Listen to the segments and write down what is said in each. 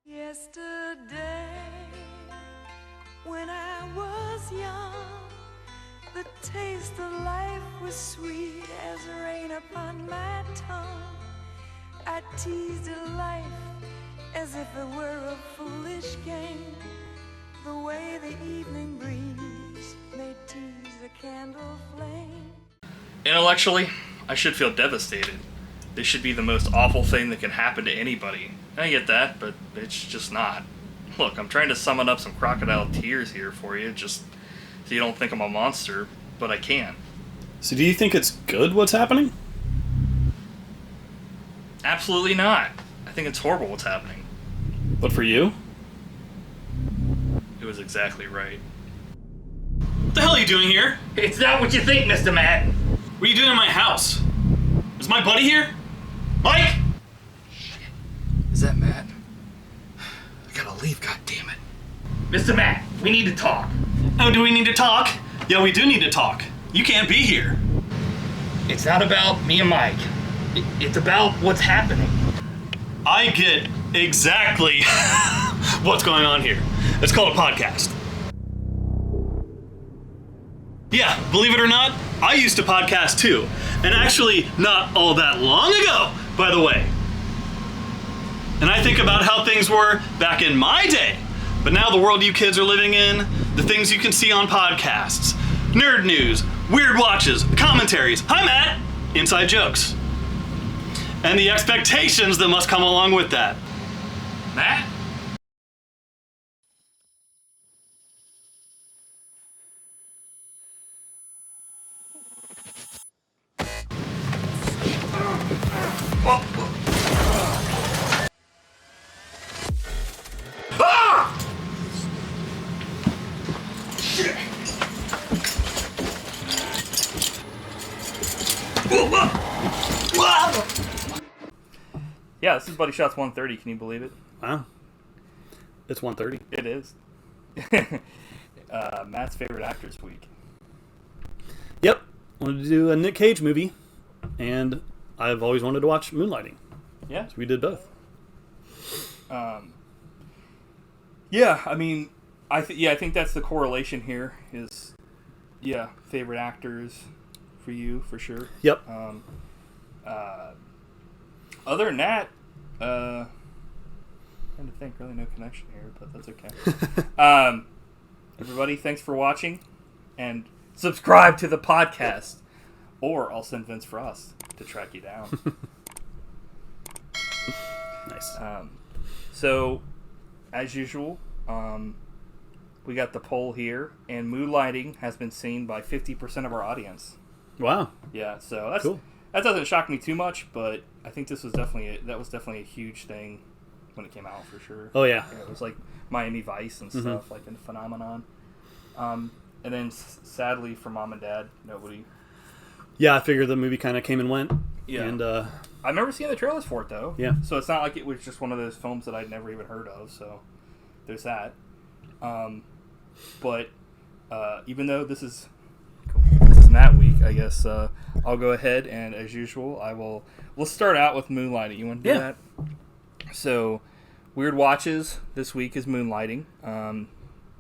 Yesterday, when I was young, the taste of life was sweet as rain upon my tongue. I teased life as if it were a foolish game, the way the evening breeze may tease a candle flame. Intellectually, I should feel devastated. This should be the most awful thing that can happen to anybody. I get that, but it's just not. Look, I'm trying to summon up some crocodile tears here for you, just so you don't think I'm a monster, but I can't. So do you think it's good what's happening? Absolutely not. I think it's horrible what's happening. But for you? It was exactly right. What the hell are you doing here? It's not what you think, Mr. Matt. What are you doing in my house? Is my buddy here? Mike? Is that Matt? I gotta leave, goddammit. Mr. Matt, we need to talk. Oh, do we need to talk? Yeah, we do need to talk. You can't be here. It's not about me and Mike. It's about what's happening. I get exactly what's going on here. It's called a podcast. Yeah, believe it or not, I used to podcast too. And actually, not all that long ago, by the way. And I think about how things were back in my day. But now the world you kids are living in, the things you can see on podcasts, nerd news, weird watches, commentaries, hi Matt, inside jokes. And the expectations that must come along with that. Matt? Yeah, this is Buddy Shotz 130. Can you believe it? Wow. It's 1:30. It is. Matt's favorite actors week. Yep. Wanted to do a Nick Cage movie, and I've always wanted to watch Moonlighting. Yeah. So we did both. Yeah, I mean, I think that's the correlation here is, favorite actors for you, for sure. Yep. Other than that, trying to think, really no connection here, but that's okay. Everybody, thanks for watching, and subscribe to the podcast, or I'll send Vince Frost to track you down. Nice. So, as usual, we got the poll here, and Moonlighting has been seen by 50% of our audience. Wow. Yeah, so that's cool. That doesn't shock me too much, but I think this was definitely a huge thing when it came out, for sure. Oh, yeah. It was like Miami Vice and stuff, like a phenomenon. And then, sadly, for Mom and Dad, nobody. Yeah, I figured the movie kind of came and went. Yeah. And, I remember seeing the trailers for it, though. Yeah. So it's not like it was just one of those films that I'd never even heard of, so there's that. But even though this is Matt week, I guess I'll go ahead and, as usual, we'll start out with Moonlighting. You want to do that? So, Weird Watches this week is Moonlighting.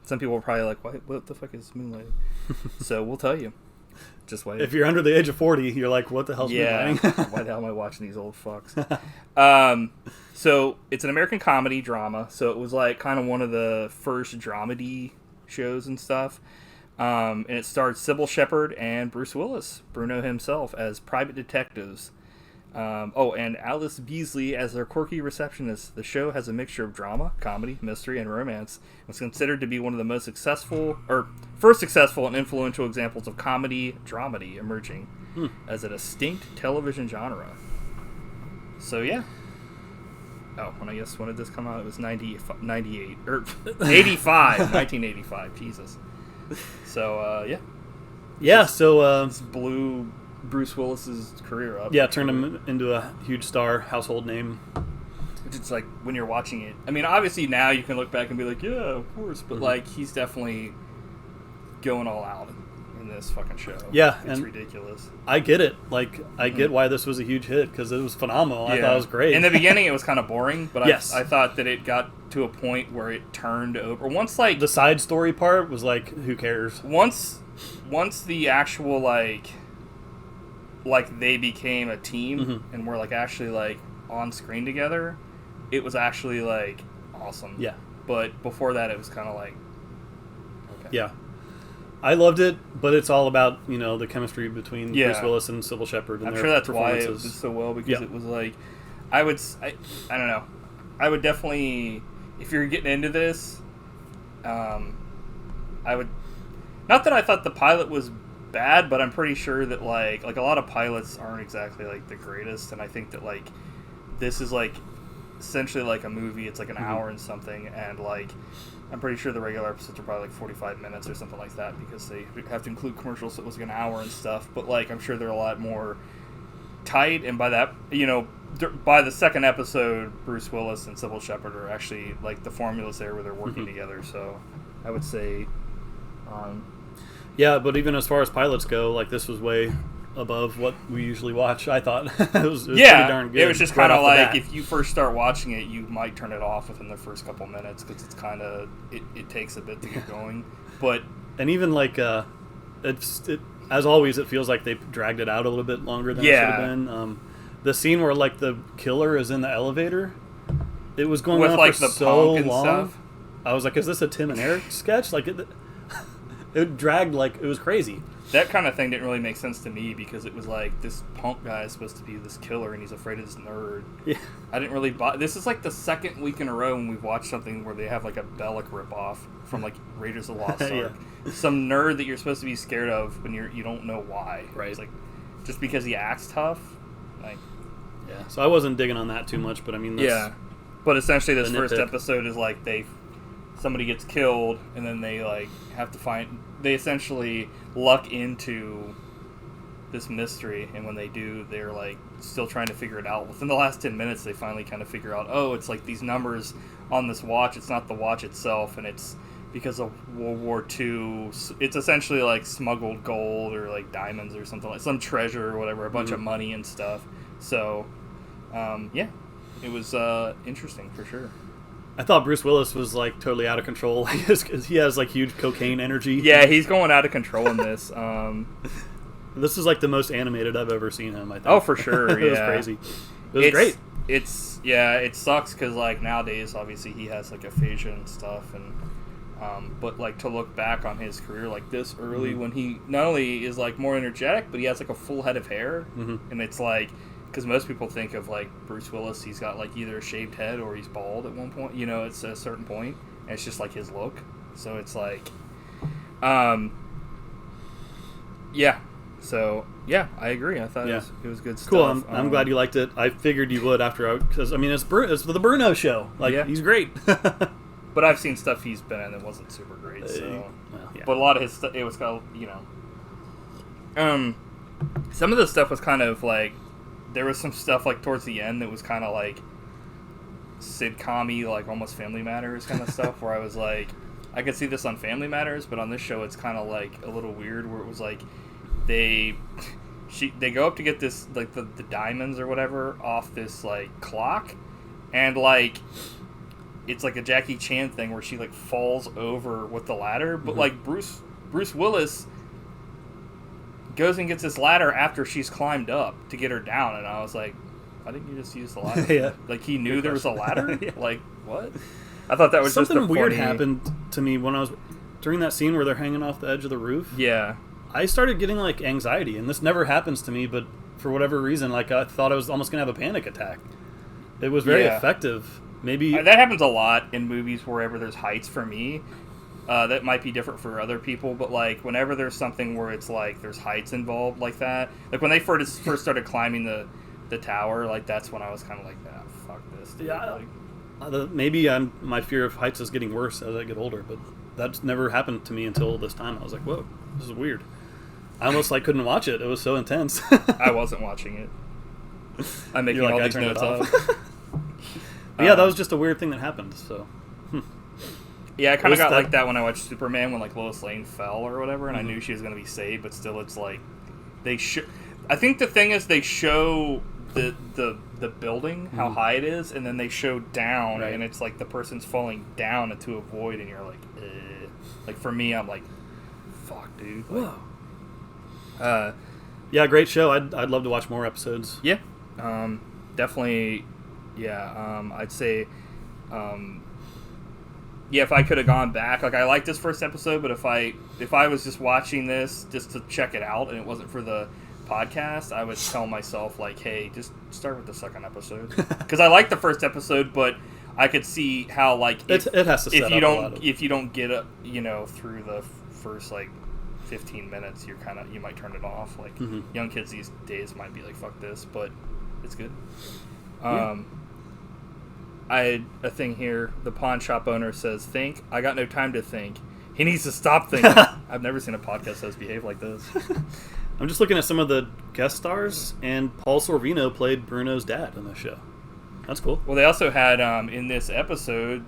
Some people are probably like, what the fuck is Moonlighting? So we'll tell you. Just wait. if you're under the age of 40, you're like, what the hell's Moonlighting? Why the hell am I watching these old fucks? So it's an American comedy drama. So it was like kind of one of the first dramedy shows and stuff. And it starred Cybill Shepherd and Bruce Willis, Bruno himself, as private detectives. And Allyce Beasley as their quirky receptionist. The show has a mixture of drama, comedy, mystery, and romance. It was considered to be one of the first successful and influential examples of comedy dramedy emerging as a distinct television genre. So yeah. Oh, when did this come out? It was 98 or 85, 1985. Jesus. So yeah. Yeah. So this blew Bruce Willis's career up. Yeah, turned him into a huge star, household name. Which is like when you're watching it. I mean, obviously now you can look back and be like, yeah, of course, but like he's definitely going all out in this fucking show. Yeah, it's and ridiculous. I get it. Like, I get why this was a huge hit, because it was phenomenal. I thought it was great. In the beginning, it was kind of boring, but Yes. I thought that it got to a point where it turned over. Once, like... The side story part was like, who cares? Once the actual, like they became a team and were, like, actually, like, on screen together, it was actually, like, awesome. Yeah. But before that, it was kind of like... Okay. Yeah. I loved it, but it's all about, you know, the chemistry between Yeah. Bruce Willis and Cybill Shepherd and I'm their sure that's why it performances. did so well, because Yeah. it was like... I don't know. I would definitely... If you're getting into this, I would... Not that I thought the pilot was bad, but I'm pretty sure that, like a lot of pilots aren't exactly, like, the greatest, and I think that, like, this is, like, essentially like a movie. It's like an hour and something, and, like, I'm pretty sure the regular episodes are probably like 45 minutes or something like that, because they have to include commercials, so it was like an hour and stuff, but, like, I'm sure they're a lot more tight, and by that, you know, by the second episode, Bruce Willis and Cybill Shepherd are actually, like, the formula's there where they're working together, so I would say... Yeah, but even as far as pilots go, like, this was way above what we usually watch, I thought. it was pretty darn good. It was just right kind of off the like, bat. if you first start watching it, you might turn it off within the first couple minutes, because it's kind of, it takes a bit to get going. But... And even, like, as always, it feels like they dragged it out a little bit longer than it should have been. The scene where, like, the killer is in the elevator, it was going with, on like, for the so punk and long. stuff. I was like, is this a Tim and Eric sketch? Like, it dragged, like, it was crazy. That kind of thing didn't really make sense to me, because it was like, this punk guy is supposed to be this killer, and he's afraid of this nerd. Yeah. I didn't really buy... This is, like, the second week in a row when we've watched something where they have, like, a Bellic ripoff from, like, Raiders of the Lost Ark. Some nerd that you're supposed to be scared of when you don't know why. Right. It's like, just because he acts tough. Like... Yeah. So I wasn't digging on that too much, but I mean, that's, Yeah. But essentially this the first nitpick. episode is, like, somebody gets killed, and then they, like, have to find... They essentially luck into this mystery, and when they do, they're, like, still trying to figure it out. Within the last 10 minutes, they finally kind of figure out, oh, it's, like, these numbers on this watch. It's not the watch itself, and it's because of World War II. It's essentially, like, smuggled gold or, like, diamonds or something, like some treasure or whatever, a bunch of money and stuff. So, yeah, it was interesting for sure. I thought Bruce Willis was, like, totally out of control. He has, like, huge cocaine energy. Yeah, he's going out of control in this. This is, like, the most animated I've ever seen him, I think. Oh, for sure, It was yeah. crazy. It was great. It sucks because, like, nowadays, obviously, he has, like, aphasia and stuff, and but, like, to look back on his career, like, this early, when he not only is, like, more energetic, but he has, like, a full head of hair, and it's, like, because most people think of, like, Bruce Willis, he's got, like, either a shaved head or he's bald at one point, you know, it's a certain point, and it's just, like, his look, so it's, like, yeah, so, yeah, I agree, I thought it was good stuff. Cool, I'm glad you liked it. I figured you would because, I mean, it's the Bruno show. Like, he's great. But I've seen stuff he's been in that wasn't super great, so, yeah. but a lot of his stuff, it was kind of, you know, some of the stuff was kind of, like, there was some stuff, like, towards the end that was kind of, like, sitcom-y, like, almost Family Matters kind of stuff, where I was, like, I could see this on Family Matters, but on this show it's kind of, like, a little weird, where it was, like, they go up to get this, like, the diamonds or whatever off this, like, clock, and, like, it's, like, a Jackie Chan thing where she, like, falls over with the ladder, but, like, Bruce Willis goes and gets this ladder after she's climbed up to get her down, and I was like, why didn't you just use the ladder? Yeah. Like, he knew there was a ladder? Yeah. Like, what? I thought that was something just a weird funny... happened to me when I was during that scene where they're hanging off the edge of the roof. Yeah. I started getting, like, anxiety, and this never happens to me, but for whatever reason, like, I thought I was almost gonna have a panic attack. It was very effective. Maybe that happens a lot in movies wherever there's heights for me. That might be different for other people, but, like, whenever there's something where it's, like, there's heights involved like that, like, when they first started climbing the tower, like, that's when I was kind of like, ah, fuck this, dude. Yeah. Like, maybe my fear of heights is getting worse as I get older, but that's never happened to me until this time. I was like, whoa, this is weird. I almost, like, couldn't watch it. It was so intense. I wasn't watching it. I'm making You're like, all I these turned it notes off. up. Yeah, that was just a weird thing that happened, so... Yeah, I kind of got like that when I watched Superman when like Lois Lane fell or whatever, and I knew she was going to be saved, but still, it's like they show. I think the thing is they show the building how high it is, and then they show down, and it's like the person's falling down into a void, and you're like, like for me, I'm like, fuck, dude. Like, whoa. Yeah, great show. I'd love to watch more episodes. Yeah, definitely. Yeah, I'd say. Yeah, if I could have gone back, like I liked this first episode, but if I was just watching this just to check it out and it wasn't for the podcast, I would tell myself like, hey, just start with the second episode, because I liked the first episode, but I could see how like it has to set if you up don't a lot of... if you don't get it, through the first like 15 minutes, you might turn it off. Like young kids these days might be like, fuck this, but it's good. I had a thing here. The pawn shop owner says, think. I got no time to think. He needs to stop thinking. I've never seen a podcast that's behave like this. I'm just looking at some of the guest stars, and Paul Sorvino played Bruno's dad on the show. That's cool. Well, they also had, in this episode,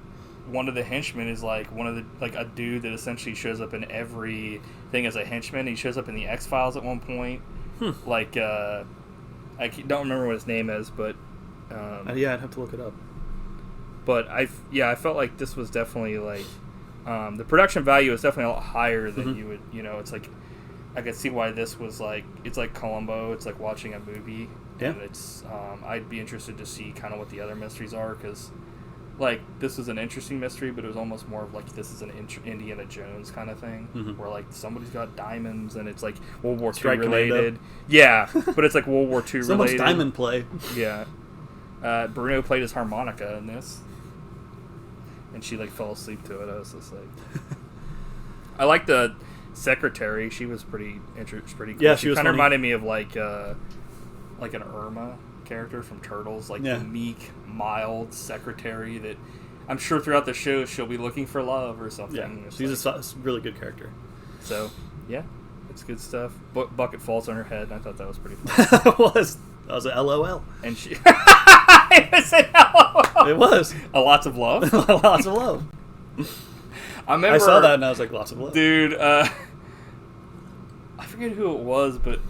one of the henchmen is like a dude that essentially shows up in every thing as a henchman. He shows up in the X-Files at one point. Like, I don't remember what his name is, but... yeah, I'd have to look it up. But I felt like this was definitely like the production value is definitely a lot higher than you would, it's like I could see why this was like, it's like Columbo, it's like watching a movie. Yeah. And it's I'd be interested to see kind of what the other mysteries are, because like this is an interesting mystery, but it was almost more of like this is an Indiana Jones kind of thing, where like somebody's got diamonds and it's like World War II related. Yeah, but it's like World War II related. So much diamond play. Yeah. Bruno played his harmonica in this, and she like fell asleep to it. I was just like, I like the secretary. She was pretty cool. Yeah, she was kind of funny. reminded me of like an Irma character from Turtles, like the meek, mild secretary that I'm sure throughout the show she'll be looking for love or something. Yeah, It's she's like, a really good character. So yeah, it's good stuff. Bucket falls on her head, and I thought that was pretty funny. That was an LOL. And she. It said LOL. It was. Lots of love. Lots of love. I saw that and I was like, lots of love. Dude, I forget who it was, but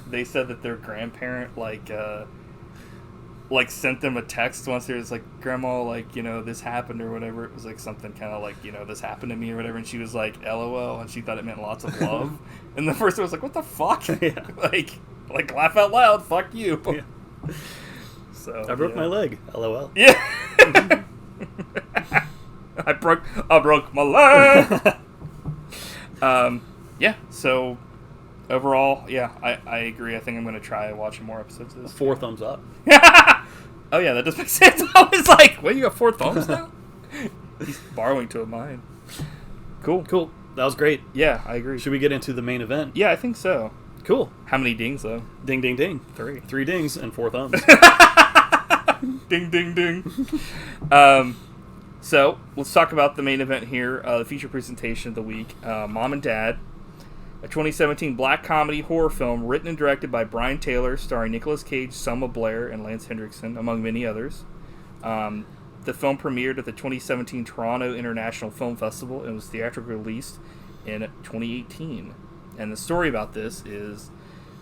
they said that their grandparent like sent them a text once. It was like, Grandma, like, this happened or whatever. It was like something kind of like, this happened to me or whatever. And she was like, LOL, and she thought it meant lots of love. And the first one was like, what the fuck? Yeah. like laugh out loud. Fuck you. Yeah. So I broke my leg. LOL. Yeah. I broke my leg. Yeah. So overall, yeah, I agree. I think I'm going to try watching more episodes of this. 4 thumbs up. Oh yeah, that does make sense. I was like, "What? You got 4 thumbs now?" He's borrowing 2 of mine. Cool. That was great. Yeah, I agree. Should we get into the main event? Yeah, I think so. Cool. How many dings though? Ding, ding, ding. 3. 3 dings and 4 thumbs. Ding, ding, ding. So let's talk about the main event here. The feature presentation of the week, Mom and Dad, a 2017 black comedy horror film written and directed by Brian Taylor, starring Nicolas Cage, Selma Blair, and Lance Hendrickson, among many others. The film premiered at the 2017 Toronto International Film Festival and was theatrically released in 2018. And the story about this is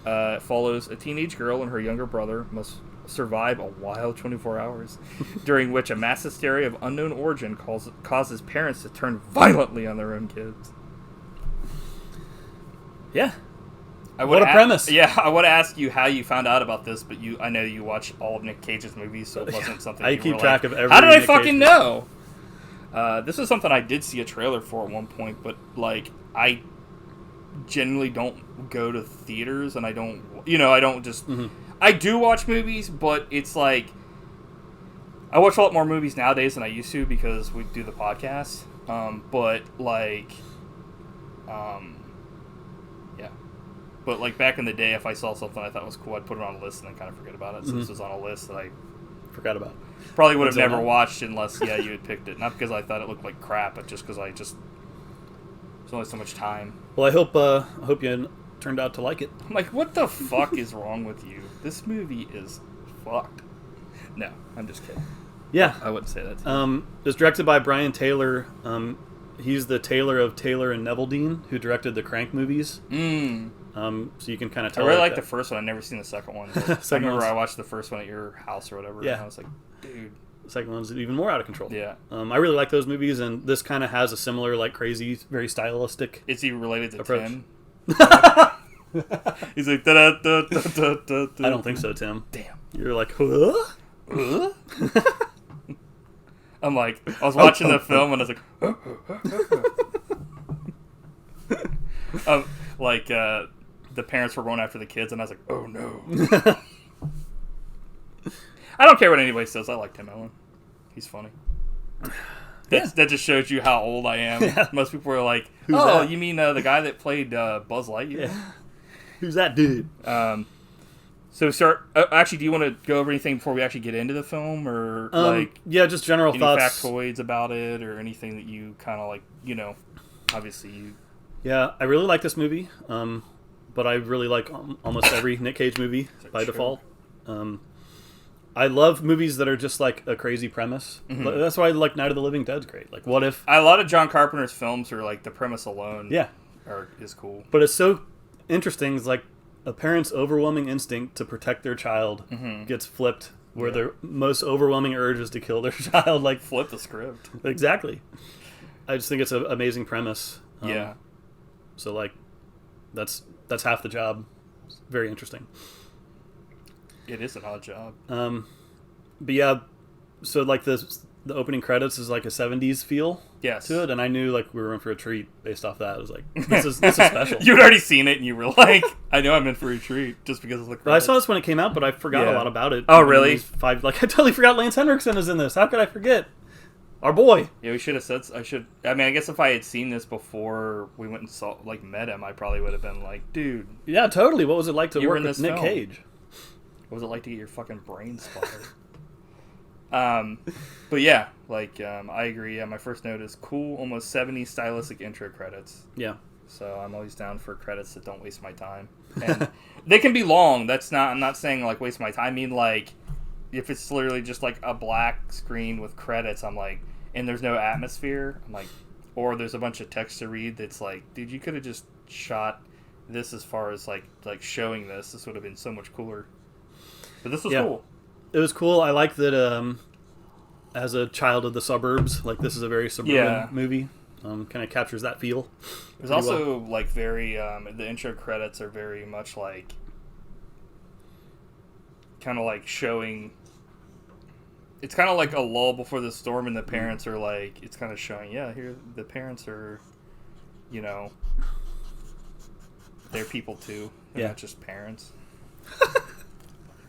it follows a teenage girl and her younger brother must survive a wild 24 hours, during which a mass hysteria of unknown origin causes parents to turn violently on their own kids. Yeah. What a premise. Yeah, I would ask you how you found out about this, but I know you watch all of Nick Cage's movies, so it wasn't something I keep track of every how did I Nick fucking Cage know? This is something I did see a trailer for at one point, but like I generally don't go to theaters, and I don't just I do watch movies, but it's like I watch a lot more movies nowadays than I used to because we do the podcast. But like back in the day, if I saw something I thought was cool, I'd put it on a list and then kind of forget about it. So this was on a list that I forgot about. Probably would have never watched unless you had picked it. Not because I thought it looked like crap, but just because there's only so much time. Well, I hope you turned out to like it. I'm like, what the fuck is wrong with you? This movie is fucked. No, I'm just kidding. Yeah. I wouldn't say that. It was directed by Brian Taylor. He's the Taylor of Taylor and Neveldine, who directed the Crank movies. So you can kind of tell. I really like the first one. I've never seen the second one. I remember one's- I watched the first one at your house or whatever. Yeah. And I was like, dude. The second one's even more out of control. Yeah. I really like those movies, and this kind of has a similar, like, crazy, very stylistic. Is he related to approach. Tim? He's like, da-da-da-da-da-da. I don't think so, Tim. Damn. You're like, huh? I'm like, I was watching the film and I was like, the parents were going after the kids, and I was like, oh no. I don't care what anybody says. I like Tim Allen. He's funny. That just shows you how old I am. Yeah. Most people are like, Who's oh, that? you mean the guy that played Buzz Lightyear? Yeah. Who's that dude? So start. Actually, do you want to go over anything before we actually get into the film, or Yeah, just general any thoughts. factoids about it, or anything that you kind of like? Obviously you. Yeah, I really like this movie, but I really like almost every Nick Cage movie by true? default. I love movies that are just like a crazy premise. Mm-hmm. That's why I like Night of the Living Dead's great. Like, what if? A lot of John Carpenter's films are like the premise alone. Yeah, is cool. but it's so interesting. It's like a parent's overwhelming instinct to protect their child gets flipped, where their most overwhelming urge is to kill their child. Like, Flip the script. exactly. I just think it's an amazing premise. Yeah. So like, that's half the job. It's very interesting. It is an odd job. But yeah, so like the opening credits is like a 70s feel Yes. to it, and I knew like we were in for a treat based off that. I was like, this is special. You'd already seen it, and you were like, I know I'm in for a treat just because of the But I credits. saw this when it came out, but I forgot a Yeah. lot about it. Oh, Even really? these I totally forgot Lance Henriksen is in this. How could I forget? Our boy. Yeah, we should have said. I mean, I guess if I had seen this before we went and saw, met him, I probably would have been like, dude, Yeah, totally. What was it like to You were work in with this Nick film. Cage? what was it like to get your fucking brain splattered? But yeah, I agree. Yeah, my first note is cool, almost 70s stylistic intro credits. Yeah. So I'm always down for credits that don't waste my time. And they can be long. I'm not saying like waste my time. I mean, like, if it's literally just like a black screen with credits, I'm like, and there's no atmosphere, I'm like, or there's a bunch of text to read that's like, dude, you could have just shot this as far as like showing this. This would have been so much cooler. But this was cool. It was cool. I like that as a child of the suburbs, like, this is a very suburban movie. Kind of captures that feel. It was also like very the intro credits are very much like kind of like showing. It's kind of like a lull before the storm, and the parents are like, it's kind of showing, here the parents are, they're people too. They're not just parents.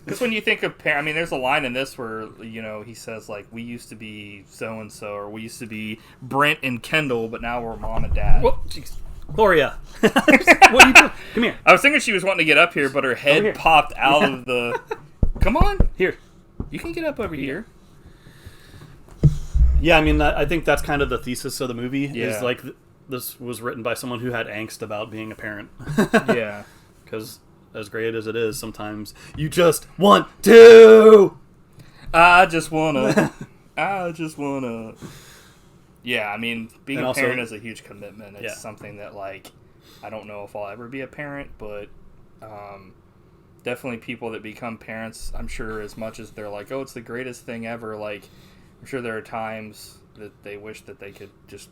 Because when you think of parents, I mean, there's a line in this where, he says, like, we used to be so-and-so, or we used to be Brent and Kendall, but now we're mom and dad. Whoa, jeez. Gloria. What are you doing? Come here. I was thinking she was wanting to get up here, but her head popped out of the... Come on. Here. You can get up over here. Yeah, I mean, I think that's kind of the thesis of the movie. Yeah. Is like, this was written by someone who had angst about being a parent. Yeah. Because as great as it is, sometimes you just want to. I just wanna. Yeah, I mean, being And a also- parent is a huge commitment. It's Yeah. something that, like, I don't know if I'll ever be a parent, but definitely people that become parents, I'm sure as much as they're like, oh, it's the greatest thing ever, like, I'm sure there are times that they wish that they could just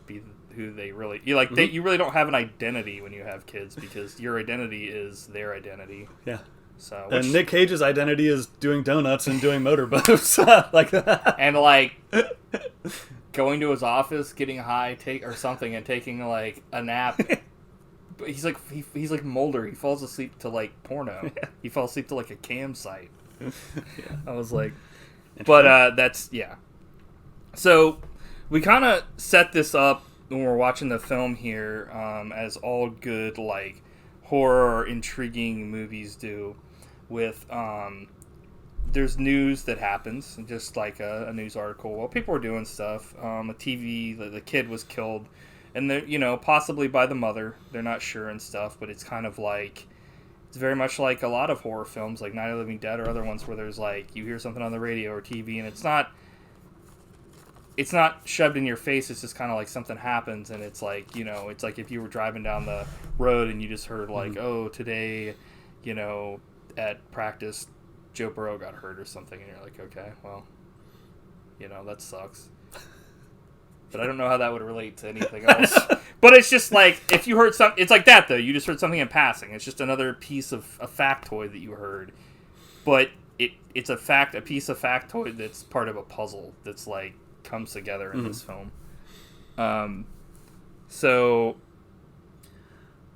be who they really... You really don't have an identity when you have kids, because your identity is their identity. Yeah. So, And Nick Cage's identity is doing donuts and doing motorboats. Like that. and like going to his office, getting high, or something, and taking like a nap. But he's like Mulder. He falls asleep to like porno. Yeah. He falls asleep to like a cam site. Yeah. I was like, but that's So we kind of set this up when we're watching the film here, as all good like horror or intriguing movies do. With there's news that happens, just like a news article. Well, people are doing stuff. A TV, the kid was killed, and they're possibly by the mother. They're not sure and stuff, but it's kind of like, it's very much like a lot of horror films, like Night of the Living Dead or other ones, where there's like, you hear something on the radio or TV, and it's not it's not shoved in your face. It's just kind of like something happens, and it's like, you know, it's like if you were driving down the road and you just heard like, oh, today, you know, at practice, Joe Burrow got hurt or something, and you're like, okay, well, you know, that sucks. But I don't know how that would relate to anything else. But it's just like, if you heard something, it's like that though. You just heard something in passing. It's just another piece of a factoid that you heard. But it's a piece of factoid that's part of a puzzle that's like comes together in this film. So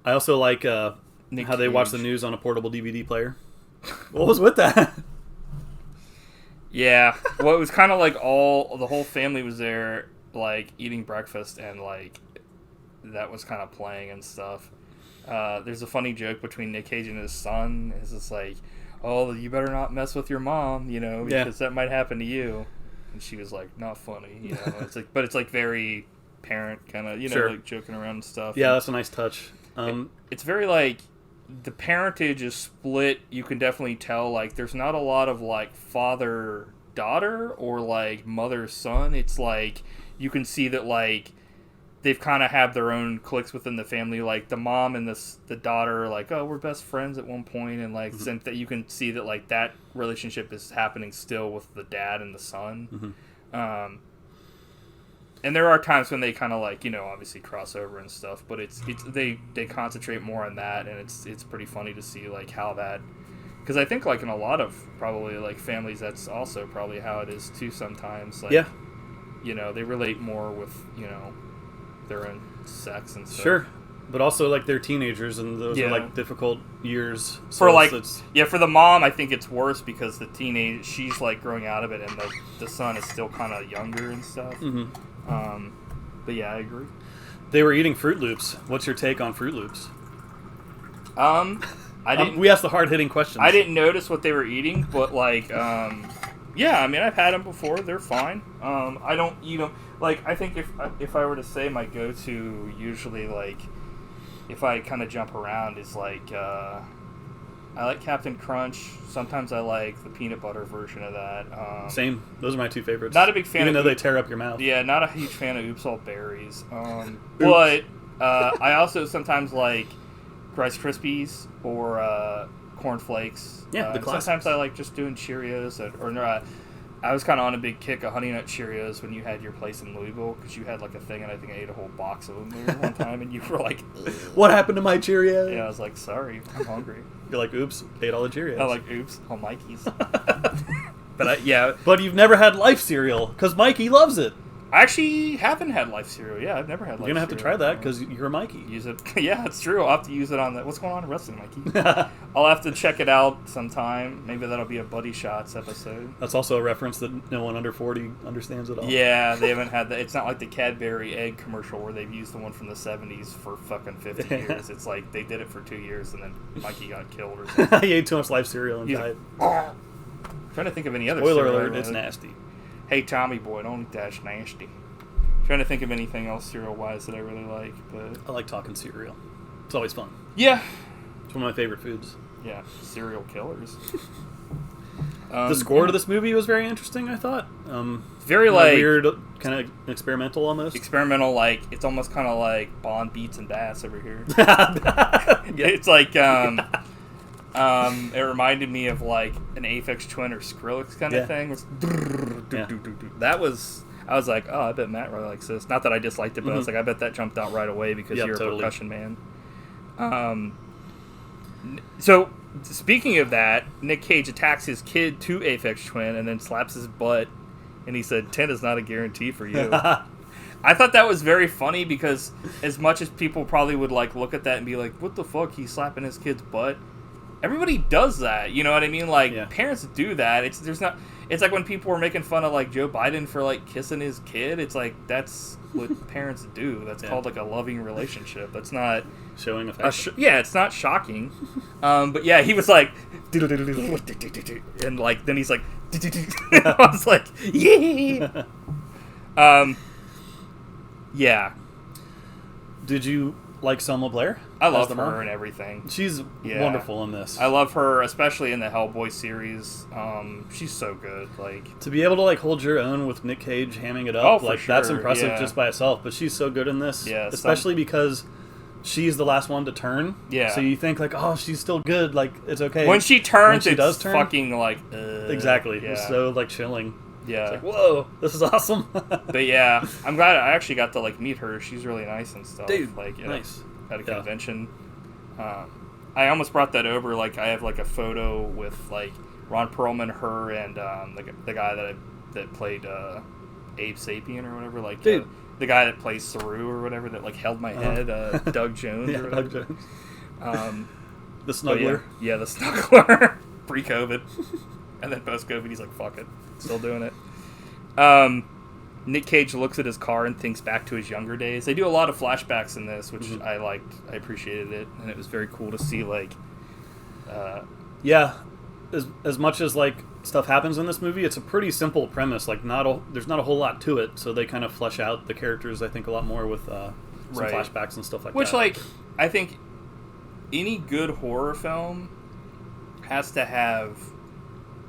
I also like how they watch the news on a portable DVD player. What was with that? Yeah, well, it was kind of like the whole family was there, like eating breakfast, and like that was kind of playing and stuff. There's a funny joke between Nick Cage and his son. It's just like, oh, you better not mess with your mom, you know, because that might happen to you. And she was like, not funny, you know. It's like, but it's like very parent kind of, you know, like joking around and stuff. Yeah, and that's a nice touch. It's very like the parentage is split. You can definitely tell like there's not a lot of like father-daughter or like mother-son. It's like you can see that like they've kind of have their own cliques within the family. Like the mom and the daughter are like, oh, we're best friends at one point, and like since that you can see that like that relationship is happening still with the dad and the son. And there are times when they kind of like, you know, obviously cross over and stuff, but they concentrate more on that, and it's pretty funny to see like how that, because I think like in a lot of probably like families that's also probably how it is too sometimes. Like, you know, they relate more with, you know, their own sex and stuff. Sure, but also like they're teenagers, and those are like difficult years. So for like for the mom, I think it's worse because she's like growing out of it, and the son is still kind of younger and stuff. But yeah, I agree. They were eating Fruit Loops. What's your take on Fruit Loops? I didn't. We asked the hard-hitting questions. I didn't notice what they were eating, but like, yeah, I mean, I've had them before. They're fine. I don't eat them. Like, I think if I were to say my go-to, usually like, if I kind of jump around, is like, I like Captain Crunch. Sometimes I like the peanut butter version of that. Same. Those are my two favorites. Not a big fan, even though they tear up your mouth. Yeah, not a huge fan of Oops All Berries. But I also sometimes like Rice Krispies or Corn Flakes. Yeah, the classics. Sometimes I like just doing Cheerios, I was kind of on a big kick of Honey Nut Cheerios when you had your place in Louisville, because you had like a thing, and I think I ate a whole box of them there one time, and you were like, ugh. What happened to my Cheerios? Yeah, I was like, sorry, I'm hungry. You're like, oops, ate all the Cheerios. I like, oops, all Mikey's. But but you've never had Life cereal, because Mikey loves it. I actually haven't had Life cereal. Yeah, I've never had Life cereal. You're going to have to try that, because you're a Mikey. Use it. Yeah, it's true. I'll have to use it on what's going on in wrestling, Mikey? I'll have to check it out sometime. Maybe that'll be a Buddy Shots episode. That's also a reference that no one under 40 understands at all. Yeah, they haven't had that. It's not like the Cadbury egg commercial where they've used the one from the 70s for fucking 50 years. It's like they did it for 2 years, and then Mikey got killed or something. He ate too much Life cereal and died. I'm trying to think of any other Spoiler cereal. alert, it's nasty. Hey, Tommy boy, don't eat that, it's nasty. Trying to think of anything else cereal-wise that I really like, but I like talking cereal. It's always fun. Yeah. It's one of my favorite foods. Yeah, serial killers. The score to this movie was very interesting, I thought. Very like weird, kind of experimental almost. Experimental, like it's almost kind of like Bond Beats and Bass over here. It's like it reminded me of like an Aphex Twin or Skrillex kind of thing. That was. I was like, oh, I bet Matt really likes this. Not that I disliked it, but I was like, I bet that jumped out right away because you're a percussion man. So, speaking of that, Nick Cage attacks his kid to Aphex Twin and then slaps his butt, and he said, 10 is not a guarantee for you. I thought that was very funny because as much as people probably would like look at that and be like, what the fuck, he's slapping his kid's butt? Everybody does that, you know what I mean? Like, parents do that. It's like when people were making fun of like Joe Biden for like kissing his kid. It's like that's what parents do. That's called like a loving relationship. That's not showing affection. It's not shocking. But yeah, he was like, and like then he's like, I was like, yeah. Did you like Selma Blair. I love the her mom. and everything. She's wonderful in this. I love her, especially in the Hellboy series. She's so good. Like, to be able to like hold your own with Nick Cage hamming it up, Oh, for like that's sure, impressive yeah. just by itself. But she's so good in this, Yeah, especially because she's the last one to turn. Yeah. So you think like, oh, she's still good. Like it's okay. when she turns, When she it's does turn, fucking like exactly. Yeah. It's so like chilling. Yeah. It's like, whoa, this is awesome. But yeah, I'm glad I actually got to like meet her. She's really nice and stuff. Dude, like, nice. At a Yeah. convention. I almost brought that over. Like, I have like a photo with like Ron Perlman, her, and the guy that played Abe Sapien or whatever. Like, Dude. the guy that plays Saru or whatever that like held my head. Doug Jones. Yeah, or whatever. Doug Jones. The But snuggler. Yeah, the snuggler. Pre-COVID. And then post-COVID, he's like, fuck it. Still doing it. Nick Cage looks at his car and thinks back to his younger days. They do a lot of flashbacks in this, which I liked. I appreciated it. And it was very cool to see, like... Yeah. As much as like stuff happens in this movie, it's a pretty simple premise. Like there's not a whole lot to it, so they kind of flesh out the characters, I think, a lot more with some Right. flashbacks and stuff like Which, that. like, I think any good horror film has to have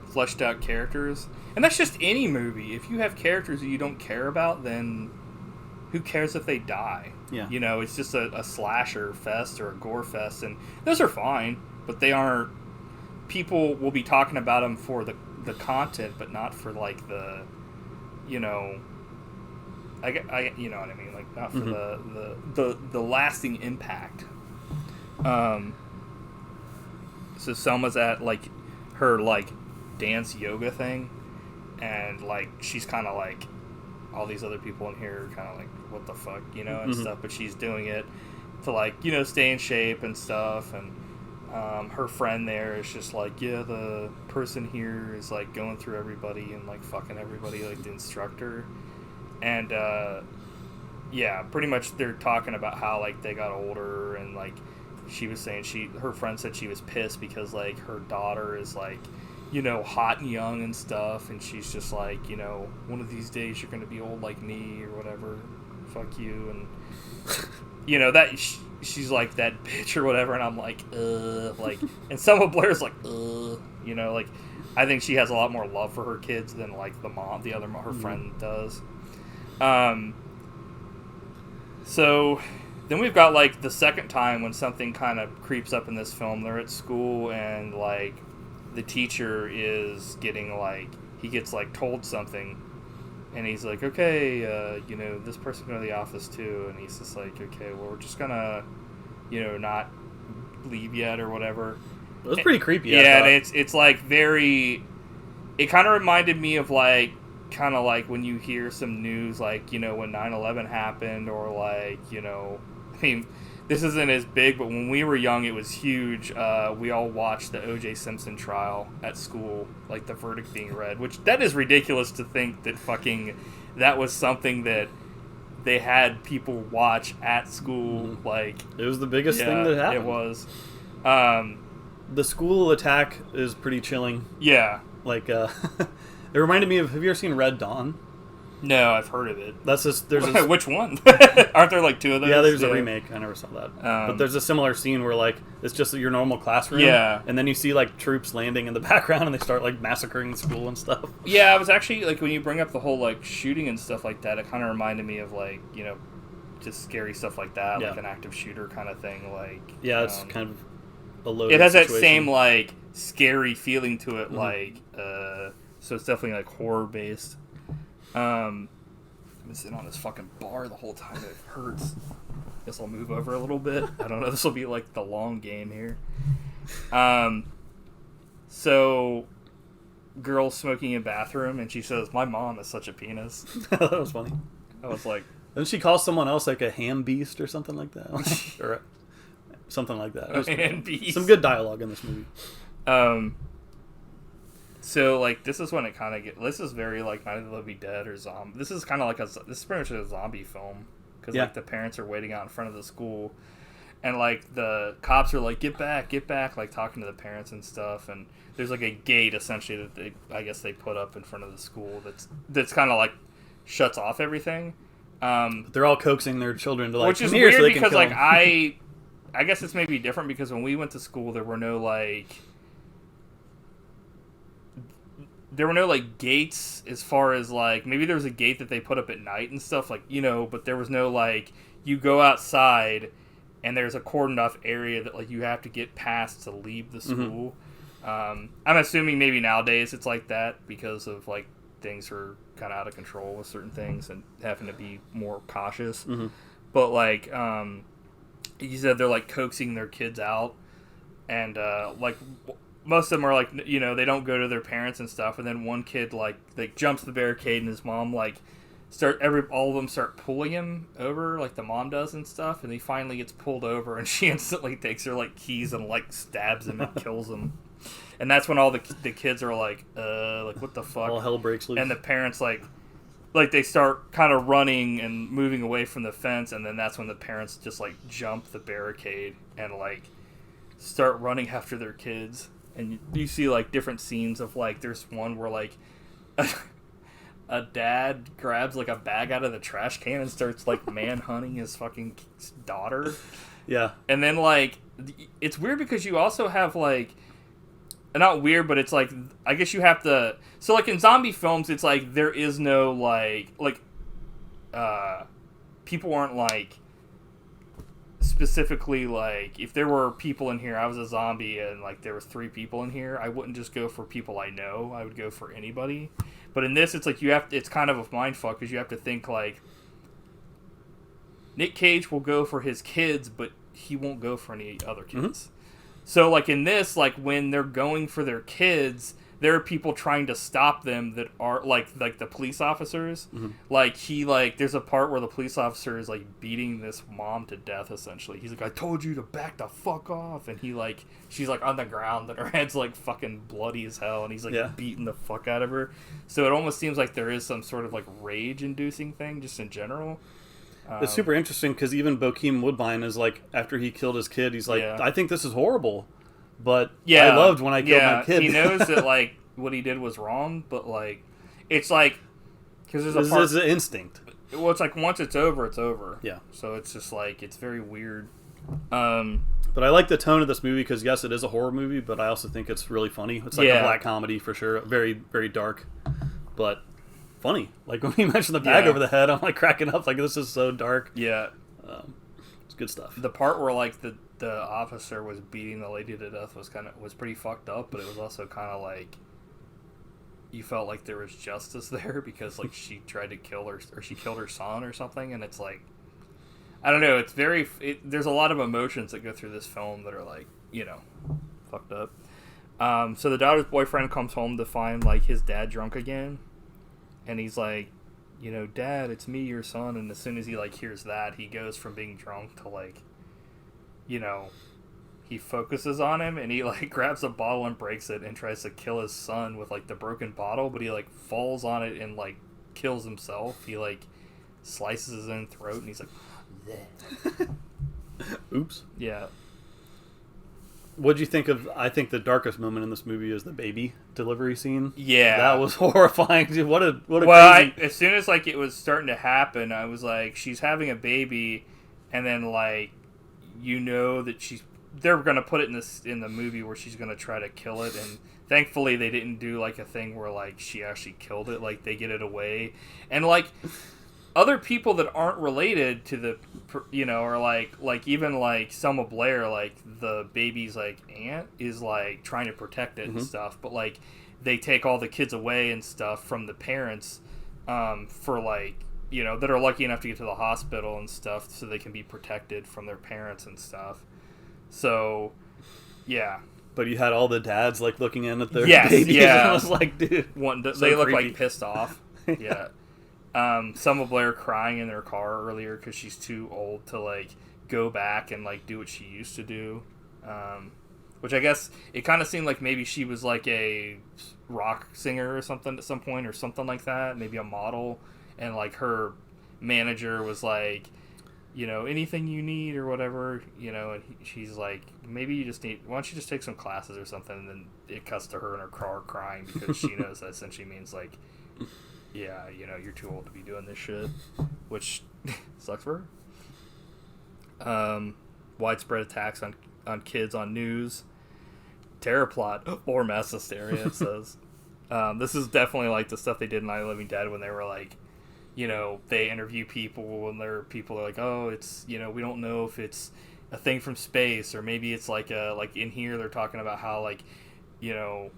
fleshed out characters. And that's just any movie. If you have characters that you don't care about, then who cares if they die? Yeah. You know, it's just a slasher fest or a gore fest, and those are fine, but they aren't... People will be talking about them for the content, but not for, like, the... You know... I you know what I mean, like not for the lasting impact. So Selma's at like her like dance yoga thing, and like she's kind of like all these other people in here are kind of like what the fuck, you know, and stuff. But she's doing it to like, you know, stay in shape and stuff. And her friend there is just like, yeah, the person here is like going through everybody and like fucking everybody, like the instructor. And, yeah, pretty much they're talking about how, like, they got older, and, like, she was saying her friend said she was pissed because, like, her daughter is, like, you know, hot and young and stuff, and she's just like, you know, one of these days you're going to be old like me or whatever, fuck you, and, you know, that, she's like, that bitch or whatever, and I'm like, like, and Selma Blair's like, you know, like, I think she has a lot more love for her kids than, like, her friend does. So then we've got like the second time when something kind of creeps up in this film. They're at school and like the teacher is getting like, he gets like told something and he's like, okay, you know, this person go to the office too. And he's just like, okay, well, we're just gonna, you know, not leave yet or whatever. It was pretty creepy. Yeah, and it's like very, it kind of reminded me of like, kind of like when you hear some news, like, you know, when 9/11 happened, or like, you know, I mean, this isn't as big, but when we were young, it was huge. We all watched the O.J. Simpson trial at school, like the verdict being read, which that is ridiculous to think that fucking that was something that they had people watch at school. Like, it was the biggest thing that happened. It was. The school attack is pretty chilling. Yeah. Like, it reminded me of, have you ever seen Red Dawn? No, I've heard of it. That's just, Which one? Aren't there like two of those? Yeah, there's a remake. I never saw that. But there's a similar scene where like it's just your normal classroom. Yeah. And then you see like troops landing in the background and they start like massacring the school and stuff. Yeah, I was actually like, when you bring up the whole like shooting and stuff like that, it kind of reminded me of like, you know, just scary stuff like that, like an active shooter kind of thing. Like, yeah, it's kind of a loaded it has situation. that same like scary feeling to it, like so it's definitely like horror based. I've been sitting on this fucking bar the whole time. It hurts. Guess I'll move over a little bit. I don't know. This will be like the long game here. So, girl smoking in bathroom, and she says, "My mom is such a penis." That was funny. I was like, Then she calls someone else like a ham beast or something like that, or something like that. It was ham beast. some good dialogue in this movie. So like this is when it kind of get. This is very like Night of the Living Dead or zombie. This is kind of like this is pretty much a zombie film because like the parents are waiting out in front of the school, and like the cops are like, get back, like talking to the parents and stuff. And there's like a gate essentially that I guess they put up in front of the school that's kind of like shuts off everything. They're all coaxing their children to like, which is come here weird so they can because kill like them. I guess it's maybe different because when we went to school, there were no gates as far as like maybe there was a gate that they put up at night and stuff like but there was no like you go outside and there's a cordoned off area that like you have to get past to leave the school. I'm assuming maybe nowadays it's like that because of like things are kind of out of control with certain things and having to be more cautious. But like you said, they're like coaxing their kids out, and like most of them are like they don't go to their parents and stuff, and then one kid like jumps the barricade and his mom like all of them start pulling him over like the mom does and stuff, and he finally gets pulled over and she instantly takes her like keys and like stabs him and kills him. And that's when all the kids are like what the fuck? All hell breaks loose. And the parents like they start kind of running and moving away from the fence, and then that's when the parents just like jump the barricade and like start running after their kids. And you see like different scenes of like there's one where like a dad grabs like a bag out of the trash can and starts like manhunting his fucking daughter. Yeah. And then like it's weird because you also have like not weird, but it's like I guess you have to. So like in zombie films, it's like there is no like people aren't like specifically like if there were people in here, I was a zombie and like there was 3 people in here, I wouldn't just go for people I know. I would go for anybody. But in this, it's like it's kind of a mindfuck because you have to think like Nick Cage will go for his kids, but he won't go for any other kids. So, like, in this, like, when they're going for their kids, there are people trying to stop them that are, like the police officers. Like, there's a part where the police officer is, like, beating this mom to death, essentially. He's like, I told you to back the fuck off. And she's, like, on the ground, and her head's, like, fucking bloody as hell, and he's, like, beating the fuck out of her. So it almost seems like there is some sort of, like, rage-inducing thing, just in general. It's super interesting because even Bokeem Woodbine is like, after he killed his kid, he's like, I think this is horrible, but I loved when I killed my kid. He knows that like what he did was wrong, but like it's like because there's a part. This is an instinct. Well, it's like once it's over, it's over. Yeah. So it's just like it's very weird. But I like the tone of this movie because yes, it is a horror movie, but I also think it's really funny. It's like a black comedy for sure. Very, very dark, but funny. Like when you mentioned the bag over the head, I'm like cracking up. Like this is so dark. Yeah, it's good stuff. The part where like the officer was beating the lady to death was pretty fucked up, but it was also kind of like you felt like there was justice there because like she tried to kill her or she killed her son or something, and it's like I don't know. It's there's a lot of emotions that go through this film that are like fucked up. So the daughter's boyfriend comes home to find like his dad drunk again. And he's like, Dad, it's me, your son. And as soon as he, like, hears that, he goes from being drunk to, like, he focuses on him. And he, like, grabs a bottle and breaks it and tries to kill his son with, like, the broken bottle. But he, like, falls on it and, like, kills himself. He, like, slices his own throat. And he's like, bleh. Oops. Yeah. What'd you think of? I think the darkest moment in this movie is the baby delivery scene. Yeah, that was horrifying. Dude, what a well, crazy... as soon as like it was starting to happen, I was like, she's having a baby, and then like that they're gonna put it in the movie where she's gonna try to kill it, and thankfully they didn't do like a thing where like she actually killed it. Like they get it away, and like. Other people that aren't related to the, or like even like Selma Blair, like the baby's like aunt is like trying to protect it and stuff, but like they take all the kids away and stuff from the parents, for like that are lucky enough to get to the hospital and stuff, so they can be protected from their parents and stuff. So, yeah. But you had all the dads like looking in at their babies. Yeah. And I was like, dude, they look like pissed off. Yeah. Selma Blair crying in their car earlier because she's too old to like go back and like do what she used to do, which I guess it kind of seemed like maybe she was like a rock singer or something at some point or something like that, maybe a model, and like her manager was like, anything you need or whatever, and she's like, maybe you just need, why don't you just take some classes or something, and then it cuts to her in her car crying because she knows that essentially means like, yeah, you're too old to be doing this shit. Which, Sucks for her. Widespread attacks on kids on news. Terror plot or mass hysteria, it says. This is definitely like the stuff they did in Night of the Living Dead when they were like, you know, they interview people and people are like, oh, it's, you know, we don't know if it's a thing from space, or maybe it's like in here they're talking about how, like, you know,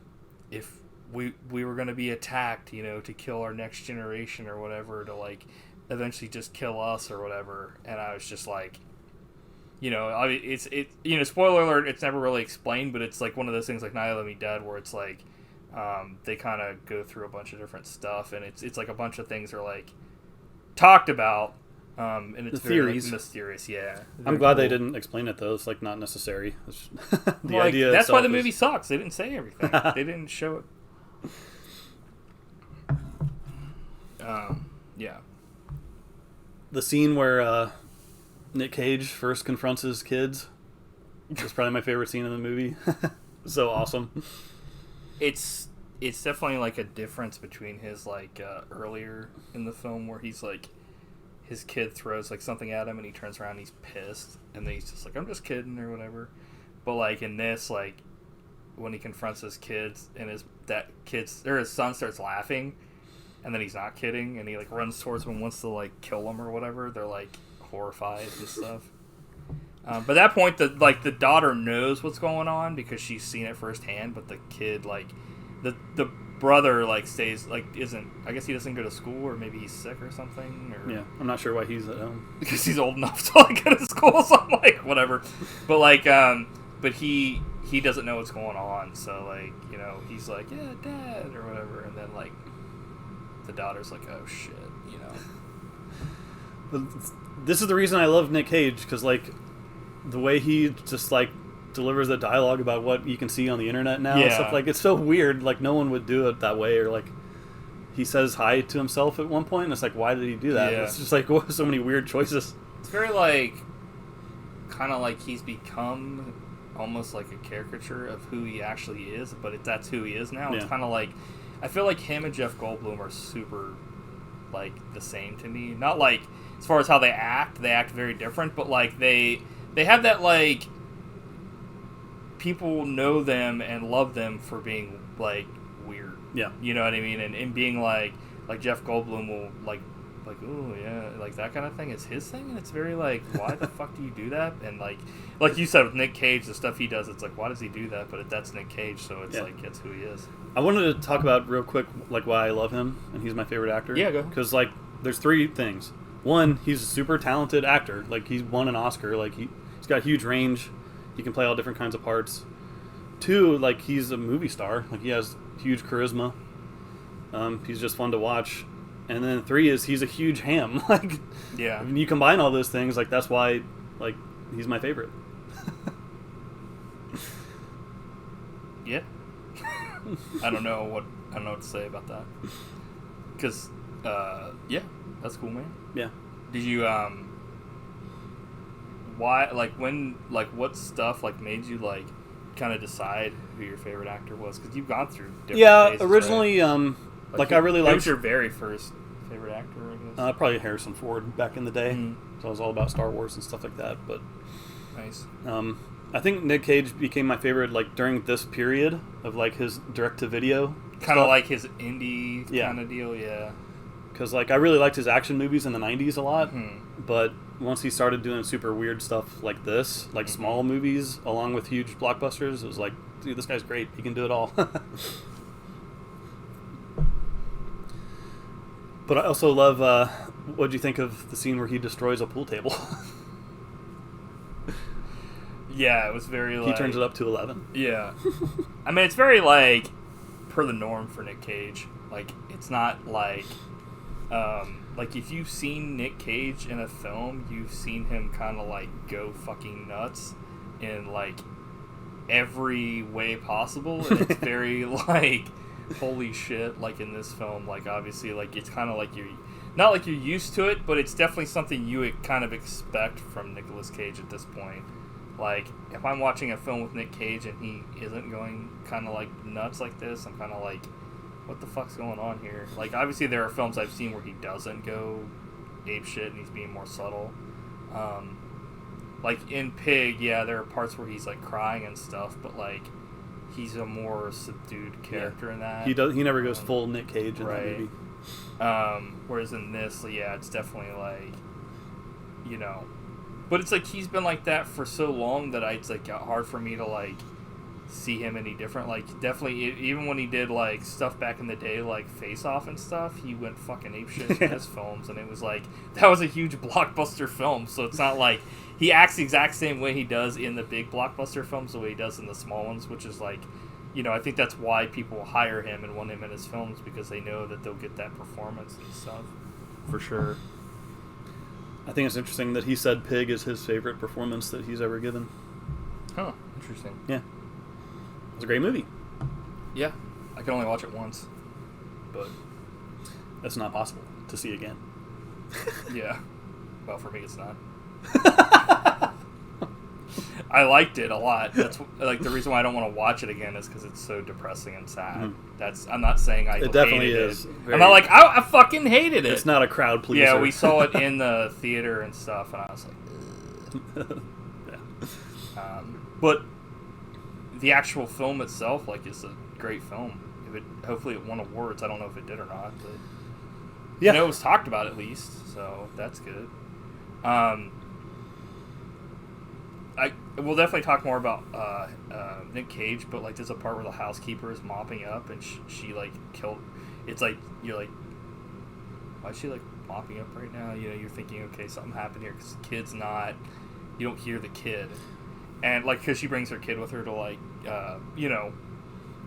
if we were going to be attacked, you know, to kill our next generation or whatever, to like eventually just kill us or whatever. And I was just like, you know, I mean, it's you know, spoiler alert, it's never really explained, but it's like one of those things like Night of the Living Dead where it's like they kind of go through a bunch of different stuff, and it's like a bunch of things are like talked about, and it's the very theories. like, mysterious. Yeah, I'm glad they didn't explain it though. It's like not necessary. The like, idea. That's why the itself movie sucks. They didn't say everything. They didn't show it. Yeah. The scene where Nick Cage first confronts his kids is probably my favorite scene in the movie. So awesome. It's definitely like a difference between his like earlier in the film where he's like, his kid throws like something at him and he turns around and he's pissed, and then he's just like, I'm just kidding or whatever. But like in this, like when he confronts his kids and his son starts laughing, and then he's not kidding, and he like runs towards him and wants to like kill him or whatever, they're like horrified and stuff. But at that point, the daughter knows what's going on because she's seen it firsthand, but the kid, like, the brother, like, stays, like, I guess he doesn't go to school, or maybe he's sick or something. Or, Yeah, I'm not sure why he's at home. because he's old enough to, like, go to school, so I'm like, whatever. But, like, but he doesn't know what's going on, so, like, you know, he's like, yeah, Dad, or whatever, and then, like, the daughter's like, oh, shit, you know. But this is the reason I love Nick Cage, because, like, the way he just, like, delivers the dialogue about what you can see on the internet now and stuff, like, it's so weird. Like, no one would do it that way. Or, like, he says hi to himself at one point, and it's like, why did he do that? Yeah. It's just like, so many weird choices. It's very, like, kind of like he's become almost like a caricature of who he actually is, but that's who he is now. Yeah. It's kind of like, I feel like him and Jeff Goldblum are super, like, the same to me. Not, like, as far as how they act very different, but, like, they have that, like, people know them and love them for being, like, weird. Yeah. You know what I mean? And being, like Jeff Goldblum will, like, oh, yeah, like, that kind of thing is his thing, and it's very, like, why the fuck do you do that? And, like you said with Nick Cage, the stuff he does, it's like, why does he do that? But that's Nick Cage, so it's, like, that's who he is. I wanted to talk about real quick, like, why I love him, and he's my favorite actor. Yeah, go. Because, like, there's three things. One, he's a super talented actor. Like, he's won an Oscar. Like, he's got huge range. He can play all different kinds of parts. Two, like, he's a movie star. Like, he has huge charisma. He's just fun to watch. And then three is he's a huge ham. Like, Yeah. when you combine all those things, like, that's why, like, he's my favorite. Yeah. I don't know what to say about that. Because, yeah, that's cool, man. Yeah. Did you, why, like, when, like, what stuff, like, made you, like, kind of decide who your favorite actor was? Because you've gone through different phases, originally, right? like, I really Who liked... was your very first favorite actor, I guess? probably Harrison Ford back in the day. Mhm. So I was all about Star Wars and stuff like that. But Nice. I think Nick Cage became my favorite, like, during this period of, like, his direct-to-video. Kind of like his indie Yeah. kind of deal, yeah. Because, like, I really liked his action movies in the 90s a lot. Hmm. But once he started doing super weird stuff like this, like small movies along with huge blockbusters, it was like, dude, this guy's great. He can do it all. But I also love, what do you think of the scene where he destroys a pool table? Yeah, it was very, like... He turns it up to 11. Yeah. I mean, it's very, like, per the norm for Nick Cage. Like, it's not, like... like, if you've seen Nick Cage in a film, you've seen him kind of, like, go fucking nuts in, like, every way possible. And it's very, like, holy shit, like, in this film. Like, obviously, like, it's kind of like you're... Not like you're used to it, but it's definitely something you would kind of expect from Nicolas Cage at this point. Like, if I'm watching a film with Nick Cage and he isn't going kind of, like, nuts like this, I'm kind of like, what the fuck's going on here? Like, obviously there are films I've seen where he doesn't go apeshit and he's being more subtle. Like in Pig, yeah, there are parts where he's like crying and stuff, but like he's a more subdued character in that. He never goes full Nick Cage in that movie. Whereas in this, yeah, it's definitely like, you know, but it's like he's been like that for so long that it's like hard for me to like see him any different. Like definitely, even when he did like stuff back in the day, like Face Off and stuff, he went fucking apeshit in his films, and it was like that was a huge blockbuster film. So it's not like he acts the exact same way he does in the big blockbuster films the way he does in the small ones, which is like, you know, I think that's why people hire him and want him in his films, because they know that they'll get that performance and stuff. For sure. I think it's interesting that he said Pig is his favorite performance that he's ever given. Huh, interesting. Yeah. It was a great movie. Yeah. I can only watch it once. But that's not possible to see again. Yeah. Well, for me it's not. I liked it a lot. That's like the reason why I don't want to watch it again is because it's so depressing and sad. Mm-hmm. I'm not saying I it definitely hated is. it. I'm not like I fucking hated it. It's not a crowd pleaser. Yeah, we saw it in the theater and stuff, and I was like, yeah. But the actual film itself, like, is a great film. Hopefully it won awards. I don't know if it did or not, but yeah, I know it was talked about at least, so that's good. We'll definitely talk more about Nick Cage, but like there's a part where the housekeeper is mopping up and she like killed. It's like you're like, why is she like mopping up right now? You know, you're thinking, okay, something happened here because the kid's not. You don't hear the kid, and like because she brings her kid with her to like you know,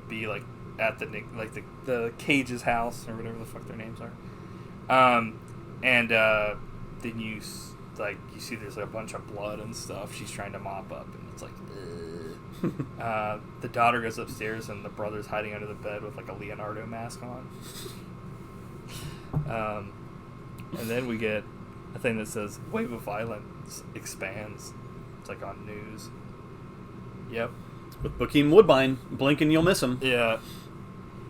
be like at the Cage's house or whatever the fuck their names are, and then you see there's like a bunch of blood and stuff she's trying to mop up, and it's like the daughter goes upstairs and the brother's hiding under the bed with like a Leonardo mask on, and then we get a thing that says wave of violence expands. It's like on news. Yep. With Bokeem Woodbine, blink and you'll miss him. Yeah.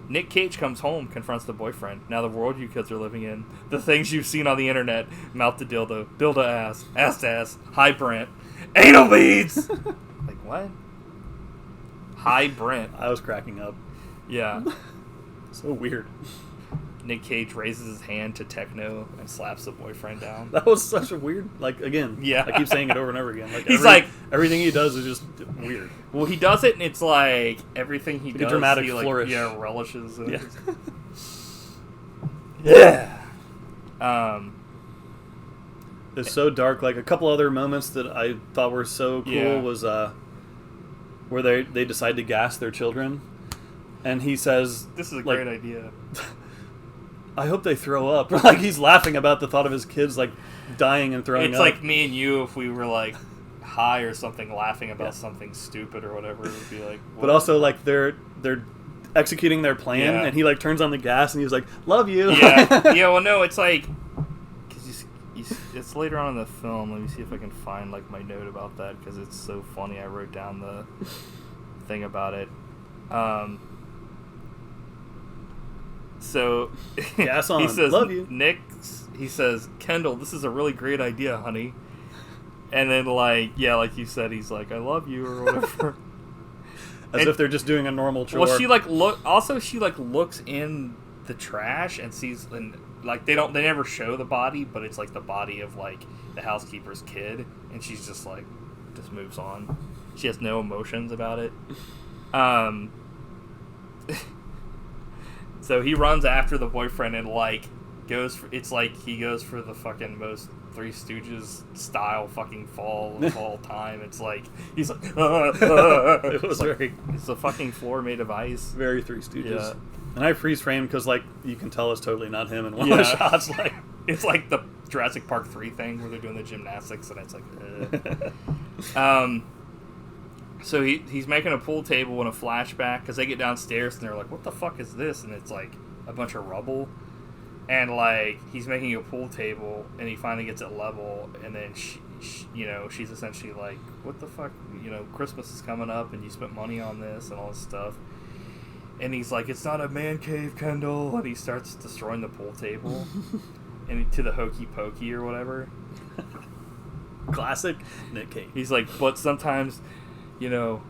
Nick Cage comes home, confronts the boyfriend. Now the world you kids are living in, the things you've seen on the internet, mouth to dildo, dildo ass to ass, hi Brent, anal beads! Like, what? Hi Brent. I was cracking up. Yeah. So weird. Nick Cage raises his hand to techno and slaps the boyfriend down. That was such a weird, like, again, yeah. I keep saying it over and over again. Like, he's like, everything he does is just weird. Well, he does it, and it's like everything he does, dramatic he flourish. Like, relishes it. Yeah. Yeah. It's so dark. Like a couple other moments that I thought were so cool was where they decide to gas their children, and he says, "This is a great idea." I hope they throw up. Like he's laughing about the thought of his kids like dying and throwing up. It's like me and you if we were like high or something, laughing about something stupid or whatever. It would be like. What? But also like they're executing their plan, and he like turns on the gas and he's like, "Love you." Yeah. Yeah. Well, no, it's like because it's later on in the film. Let me see if I can find like my note about that because it's so funny. I wrote down the thing about it. So gas on. He says, "Love you." He says, "Kendall, this is a really great idea, honey." And then like you said, he's like, "I love you" or whatever. As if they're just doing a normal chore. Well, she looks in the trash and sees, and like they never show the body, but it's like the body of like the housekeeper's kid, and she's just like just moves on. She has no emotions about it. So he runs after the boyfriend and like goes for the fucking most Three Stooges style fucking fall of all time. It's like he's like it was it's a fucking floor made of ice. Very Three Stooges. Yeah. And I freeze frame because like you can tell it's totally not him in one of the shots. Like it's like the Jurassic Park 3 thing where they're doing the gymnastics and it's like so he's making a pool table in a flashback because they get downstairs and they're like, what the fuck is this? And it's like a bunch of rubble. And like he's making a pool table and he finally gets it level, and then she she's essentially like, what the fuck, Christmas is coming up and you spent money on this and all this stuff. And he's like, it's not a man cave, Kendall, and he starts destroying the pool table. and to the hokey pokey or whatever. Classic Nick Cage. He's like, but sometimes, you know,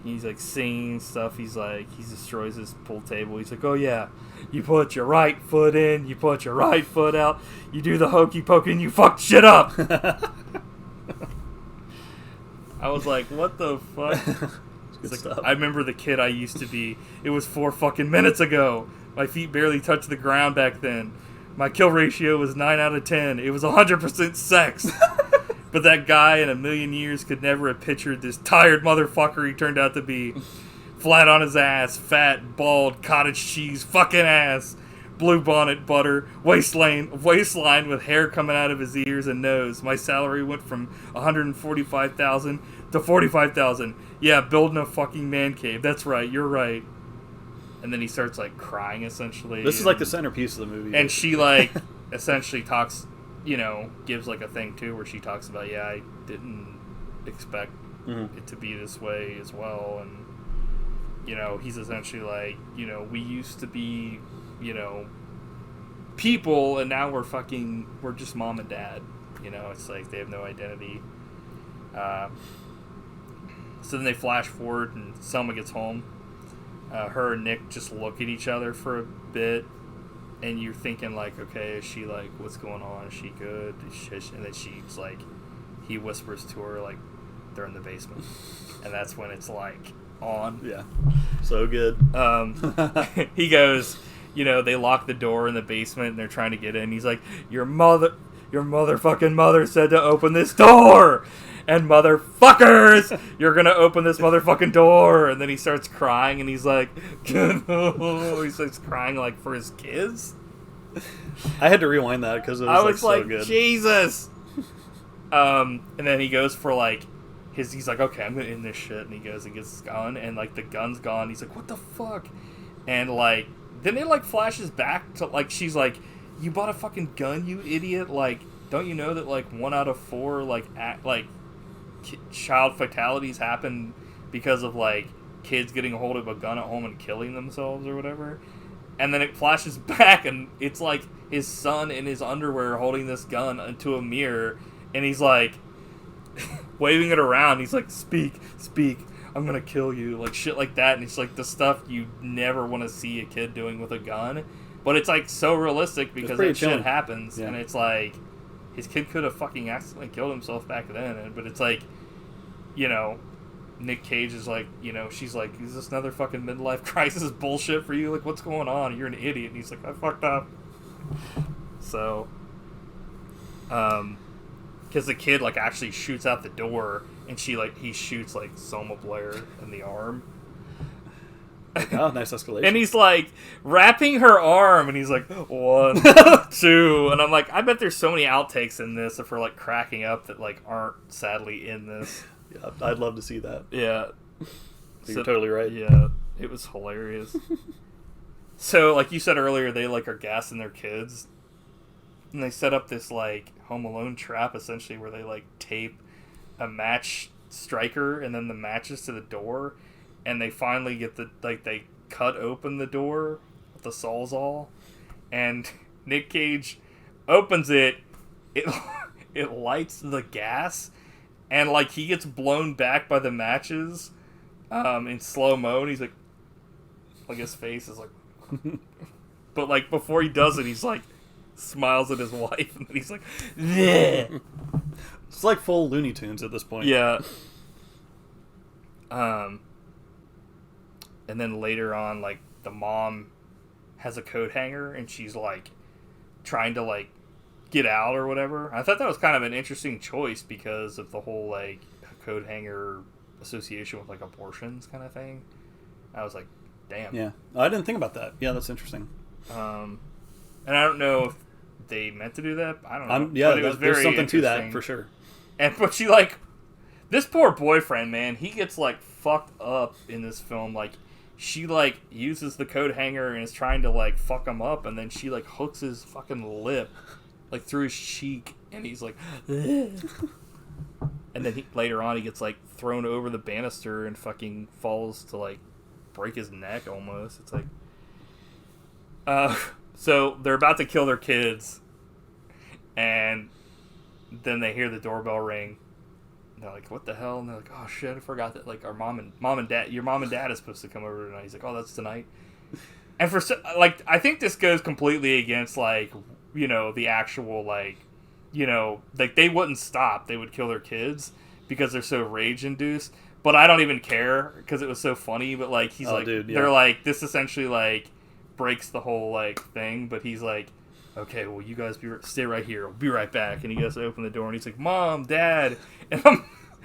he's like singing stuff. He's like, he destroys his pool table. He's like, oh yeah, you put your right foot in, you put your right foot out, you do the hokey pokey, and you fuck shit up. I was like, what the fuck? It's like, I remember the kid I used to be. It was 4 fucking minutes ago. My feet barely touched the ground back then. My kill ratio was 9 out of 10. It was 100% sex. But that guy in a million years could never have pictured this tired motherfucker he turned out to be. Flat on his ass, fat, bald, cottage cheese, fucking ass, blue bonnet, butter, waistline with hair coming out of his ears and nose. My salary went from $145,000 to $45,000. Yeah, building a fucking man cave. That's right, you're right. And then he starts like crying essentially. This is like the centerpiece of the movie. And she like essentially talks, you know, gives like a thing too where she talks about, yeah, I didn't expect it to be this way as well. And, you know, he's essentially like, you know, we used to be, you know, people and now we're just mom and dad. You know, it's like they have no identity. So then they flash forward and Selma gets home. Her and Nick just look at each other for a bit, and you're thinking like, okay, is she like, what's going on? Is she good? And then she's like, he whispers to her like, they're in the basement, and that's when it's like on. Yeah, so good. He goes, you know, they lock the door in the basement and they're trying to get in. He's like, your motherfucking mother said to open this door. And motherfuckers, you're gonna open this motherfucking door. And then he starts crying, and he's like, he starts crying like for his kids. I had to rewind that because it was like so good. Jesus. And then he goes for like he's like, okay, I'm gonna end this shit. And he goes and gets his gun, and like the gun's gone. He's like, what the fuck? And like then it like flashes back to like she's like, you bought a fucking gun, you idiot. Like, don't you know that like 1 out of 4 like child fatalities happen because of like kids getting a hold of a gun at home and killing themselves or whatever? And then it flashes back and it's like his son in his underwear holding this gun into a mirror, and he's like waving it around. He's like, speak, I'm gonna kill you, like shit like that. And it's like the stuff you never want to see a kid doing with a gun, but it's like so realistic because that shit happens. Yeah. And it's like his kid could have fucking accidentally killed himself back then, but it's like, you know, Nick Cage is like, you know, she's like, is this another fucking midlife crisis bullshit for you? Like, what's going on? You're an idiot. And he's like, I fucked up. So, because the kid like actually shoots out the door, and he shoots like Selma Blair in the arm. Oh, nice escalation. And he's like wrapping her arm, and he's like 1, 2, and I'm like, I bet there's so many outtakes in this of her like cracking up that like aren't sadly in this. Yeah, I'd love to see that. Yeah, you're totally right. Yeah, it was hilarious. So like you said earlier, they like are gassing their kids, and they set up this like Home Alone trap essentially where they like tape a match striker and then the matches to the door. And they finally get they cut open the door with the Sawzall, and Nick Cage opens it. It lights the gas, and like he gets blown back by the matches, in slow-mo. And he's like his face is like, but like before he does it, he's like smiles at his wife, and then he's like, yeah. It's like full Looney Tunes at this point. Yeah. And then later on, like, the mom has a coat hanger, and she's, like, trying to, like, get out or whatever. I thought that was kind of an interesting choice because of the whole, like, coat hanger association with, like, abortions kind of thing. I was like, damn. Yeah. I didn't think about that. Yeah, that's interesting. And I don't know if they meant to do that. I don't know. Yeah, but there's something to that, for sure. But she, like, this poor boyfriend, man, he gets, like, fucked up in this film. Like, she, like, uses the coat hanger and is trying to, like, fuck him up, and then she, like, hooks his fucking lip, like, through his cheek, and he's like, ugh. And then later on he gets, like, thrown over the banister and fucking falls to, like, break his neck almost. It's like, so they're about to kill their kids, And then they hear the doorbell ring. They're like, what the hell? And they're like, oh shit, I forgot that, like, your mom and dad is supposed to come over tonight. He's like, oh, that's tonight. And I think this goes completely against, like, you know, the actual, like, you know, like, they wouldn't stop. They would kill their kids because they're so rage-induced. But I don't even care because it was so funny. But, like, he's dude, yeah. They're like, this essentially, like, breaks the whole, like, thing. But he's like, okay, well, you guys stay right here. I'll be right back. And he goes to open the door, and he's like, Mom, Dad. And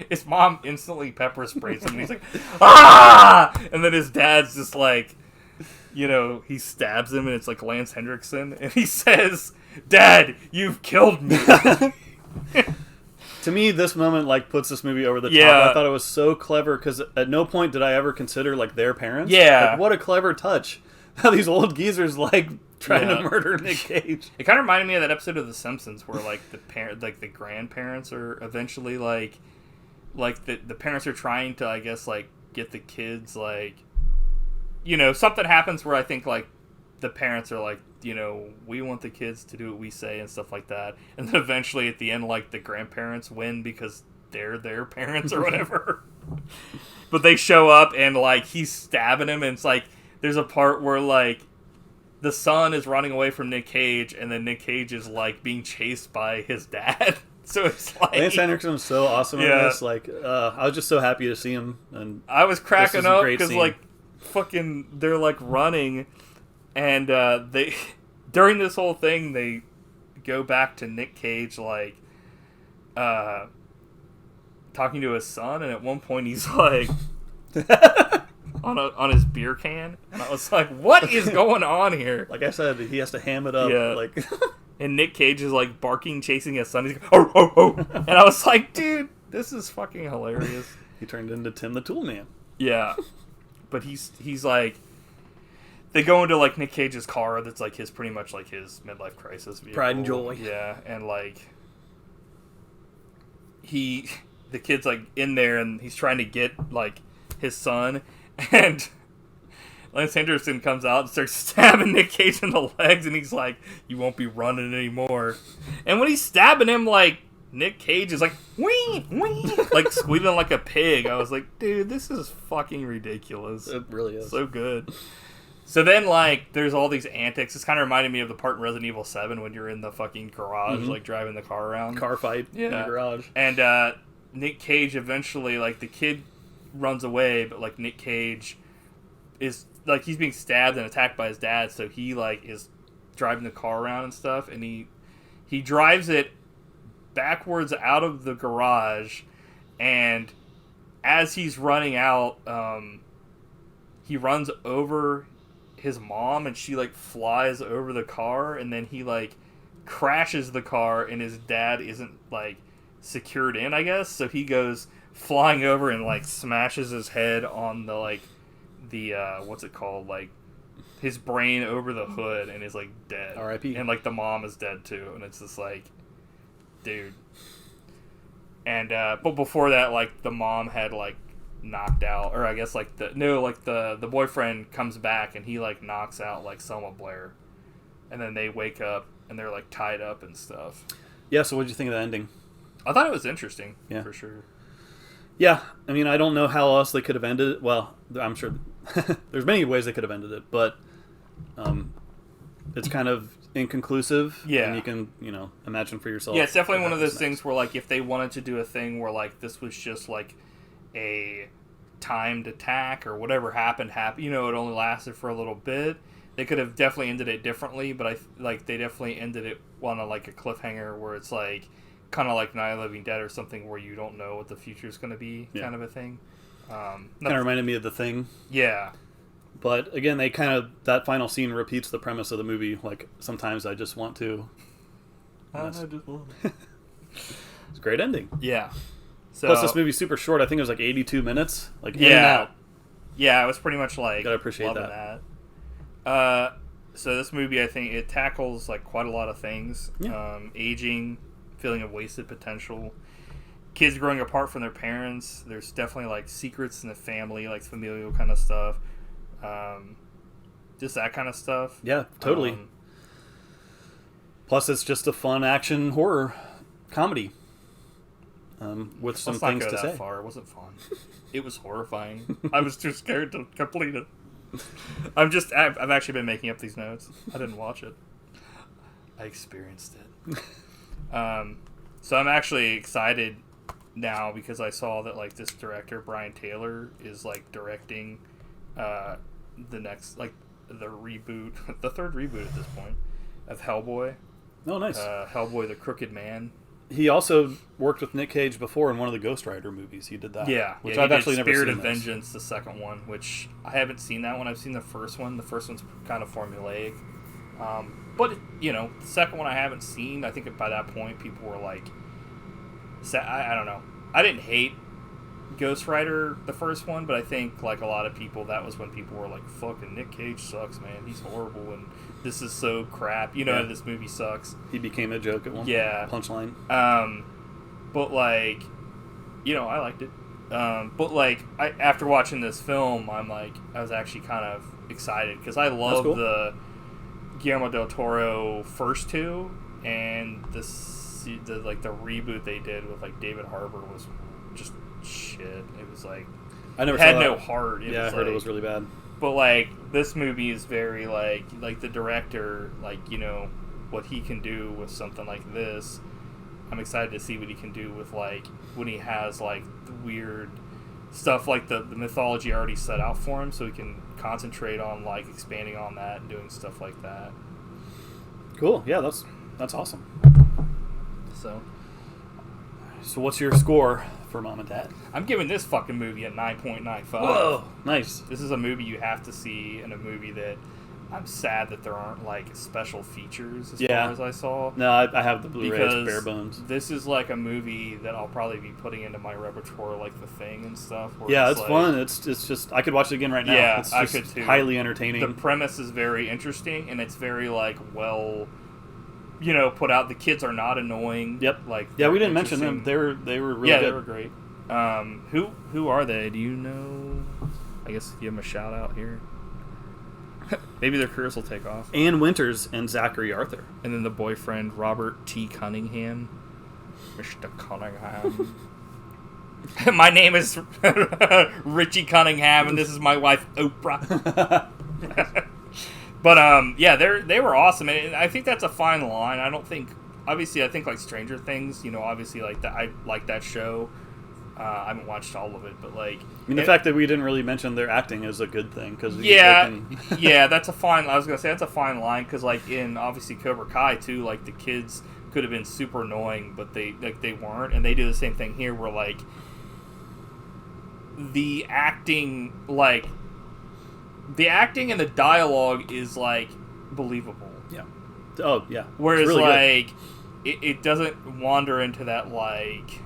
his mom instantly pepper sprays him, and he's like, ah! And then his dad's just like, you know, he stabs him, and it's like Lance Hendrickson. And he says, Dad, you've killed me. To me, this moment, like, puts this movie over the top. I thought it was so clever, because at no point did I ever consider, like, their parents. Yeah. Like, what a clever touch. How these old geezers, like, trying to murder Nick Cage. It kind of reminded me of that episode of The Simpsons where, like, the grandparents are eventually, like the parents are trying to, I guess, like, get the kids, like, you know, something happens where I think, like, the parents are like, you know, we want the kids to do what we say and stuff like that. And then eventually at the end, like, the grandparents win because they're their parents or whatever. But they show up and, like, he's stabbing him, and it's like, there's a part where, like, the son is running away from Nick Cage, and then Nick Cage is, like, being chased by his dad. So it's like... Lance Hendrickson was so awesome in this. Like, I was just so happy to see him. And I was cracking up because, like, fucking, they're, like, running, and they... During this whole thing, they go back to Nick Cage, like, talking to his son, and at one point he's, like... on his beer can, and I was like, what is going on here? Like I said, he has to ham it up. Yeah. Like, and Nick Cage is, like, barking, chasing his son. He's like, oh, oh, oh. And I was like, dude, this is fucking hilarious. He turned into Tim the Tool Man. Yeah. But he's like, they go into, like, Nick Cage's car that's, like, pretty much like his midlife crisis vehicle. Pride and joy. Yeah. And, like, the kid's, like, in there, and he's trying to get, like, his son. And Lance Henderson comes out and starts stabbing Nick Cage in the legs, and he's like, you won't be running anymore. And when he's stabbing him, like, Nick Cage is like, wee, wee, like, squealing like a pig. I was like, dude, this is fucking ridiculous. It really is. So good. So then, like, there's all these antics. This kind of reminded me of the part in Resident Evil 7 when you're in the fucking garage, like, driving the car around. Car fight in the garage. And Nick Cage eventually, like, the kid runs away, but, like, Nick Cage is, like, he's being stabbed and attacked by his dad, so he, like, is driving the car around and stuff, and he drives it backwards out of the garage, and as he's running out, he runs over his mom, and she, like, flies over the car, and then he, like, crashes the car, and his dad isn't, like, secured in, I guess, so he goes flying over and, like, smashes his head on the, like, the what's it called, like, his brain over the hood, and is, like, dead. R.I.P. And, like, the mom is dead too, and it's just like, dude. And but before that, like, the mom had, like, knocked out, or I guess, like, the boyfriend comes back, and he, like, knocks out, like, Selma Blair, and then they wake up and they're, like, tied up and stuff. Yeah. So what did you think of the ending? I thought it was interesting. Yeah, for sure. Yeah, I mean, I don't know how else they could have ended it. Well, I'm sure there's many ways they could have ended it, but it's kind of inconclusive. Yeah. And you can, you know, imagine for yourself. Yeah, it's definitely one of those things where, like, if they wanted to do a thing where, like, this was just, like, a timed attack or whatever happened, you know, it only lasted for a little bit, they could have definitely ended it differently, but they definitely ended it on, like, a cliffhanger where it's, like, kind of like Night of the Living Dead or something where you don't know what the future is going to be, kind of a thing. Kind of reminded me of The Thing. Yeah. But again, that final scene repeats the premise of the movie. Like, sometimes I just want to. It's a great ending. Yeah. So, plus, this movie's super short. I think it was like 82 minutes. Like, in and out. Yeah, it was pretty much like, gotta appreciate that. So this movie, I think it tackles, like, quite a lot of things. Yeah. Aging, feeling of wasted potential, kids growing apart from their parents. There's definitely, like, secrets in the family, like, familial kind of stuff. Just that kind of stuff. Yeah, totally. Plus, it's just a fun action horror comedy with some Let's not things go to that say. far. It wasn't fun. It was horrifying. I was too scared to complete it. I've actually been making up these notes. I didn't watch it. I experienced it. So I'm actually excited now because I saw that like this director Brian Taylor is like directing the next like the reboot, the third reboot at this point of Hellboy. Oh, nice. Hellboy the Crooked Man. He also worked with Nick Cage before in one of the Ghost Rider movies. He did that. Yeah, which yeah, I've actually never Spirit seen. of Vengeance, the second one, which I haven't seen that one. I've seen the first one. The first one's kind of formulaic, but you know, the second one I haven't seen. I think by that point people were like, I don't know. I didn't hate Ghost Rider the first one, but I think like a lot of people, that was when people were like, "Fucking Nick Cage sucks, man. He's horrible, and this is so crap." You know, this movie sucks. He became a joke at one punchline. But like, you know, I liked it. But like, after watching this film, I was actually kind of excited because I love the Guillermo del Toro first two, and the reboot they did with like David Harbour was just shit. It was like I never had saw no that. heart. I heard it was really bad. But like this movie is very like the director, like, you know, what he can do with something like this. I'm excited to see what he can do with like when he has like the weird stuff like the mythology already set out for him, so he can concentrate on like expanding on that and doing stuff like that. Cool. Yeah, that's awesome. So what's your score for Mom and Dad? I'm giving this fucking movie a 9.95. Whoa, nice. This is a movie you have to see, and a movie that I'm sad that there aren't like special features as far as I saw. No, I have the Blu-ray. Because it's bare bones. This is like a movie that I'll probably be putting into my repertoire, like The Thing and stuff. Yeah, it's like, fun. It's just I could watch it again right now. Yeah, it's I just could too. Highly entertaining. The premise is very interesting, and it's very like you know, put out. The kids are not annoying. Yep. Like, yeah, we didn't mention them. They were really good. They were great. Who are they? Do you know? I guess give them a shout out here. Maybe their careers will take off. Ann Winters and Zachary Arthur. And then the boyfriend, Robert T. Cunningham. Mr. Cunningham. My name is Richie Cunningham, and this is my wife, Oprah. But, yeah, they were awesome. And I think that's a fine line. I don't think... Obviously, I think, like, Stranger Things, you know, obviously, like, I like that show. I haven't watched all of it, but, like... I mean, the fact that we didn't really mention their acting is a good thing, because... Yeah, yeah, that's a fine... I was going to say, that's a fine line, because, like, in, obviously, Cobra Kai, too, like, the kids could have been super annoying, but they weren't, and they do the same thing here, where, like, the acting and the dialogue is, like, believable. Yeah. Oh, yeah. Whereas, really like, it doesn't wander into that, like...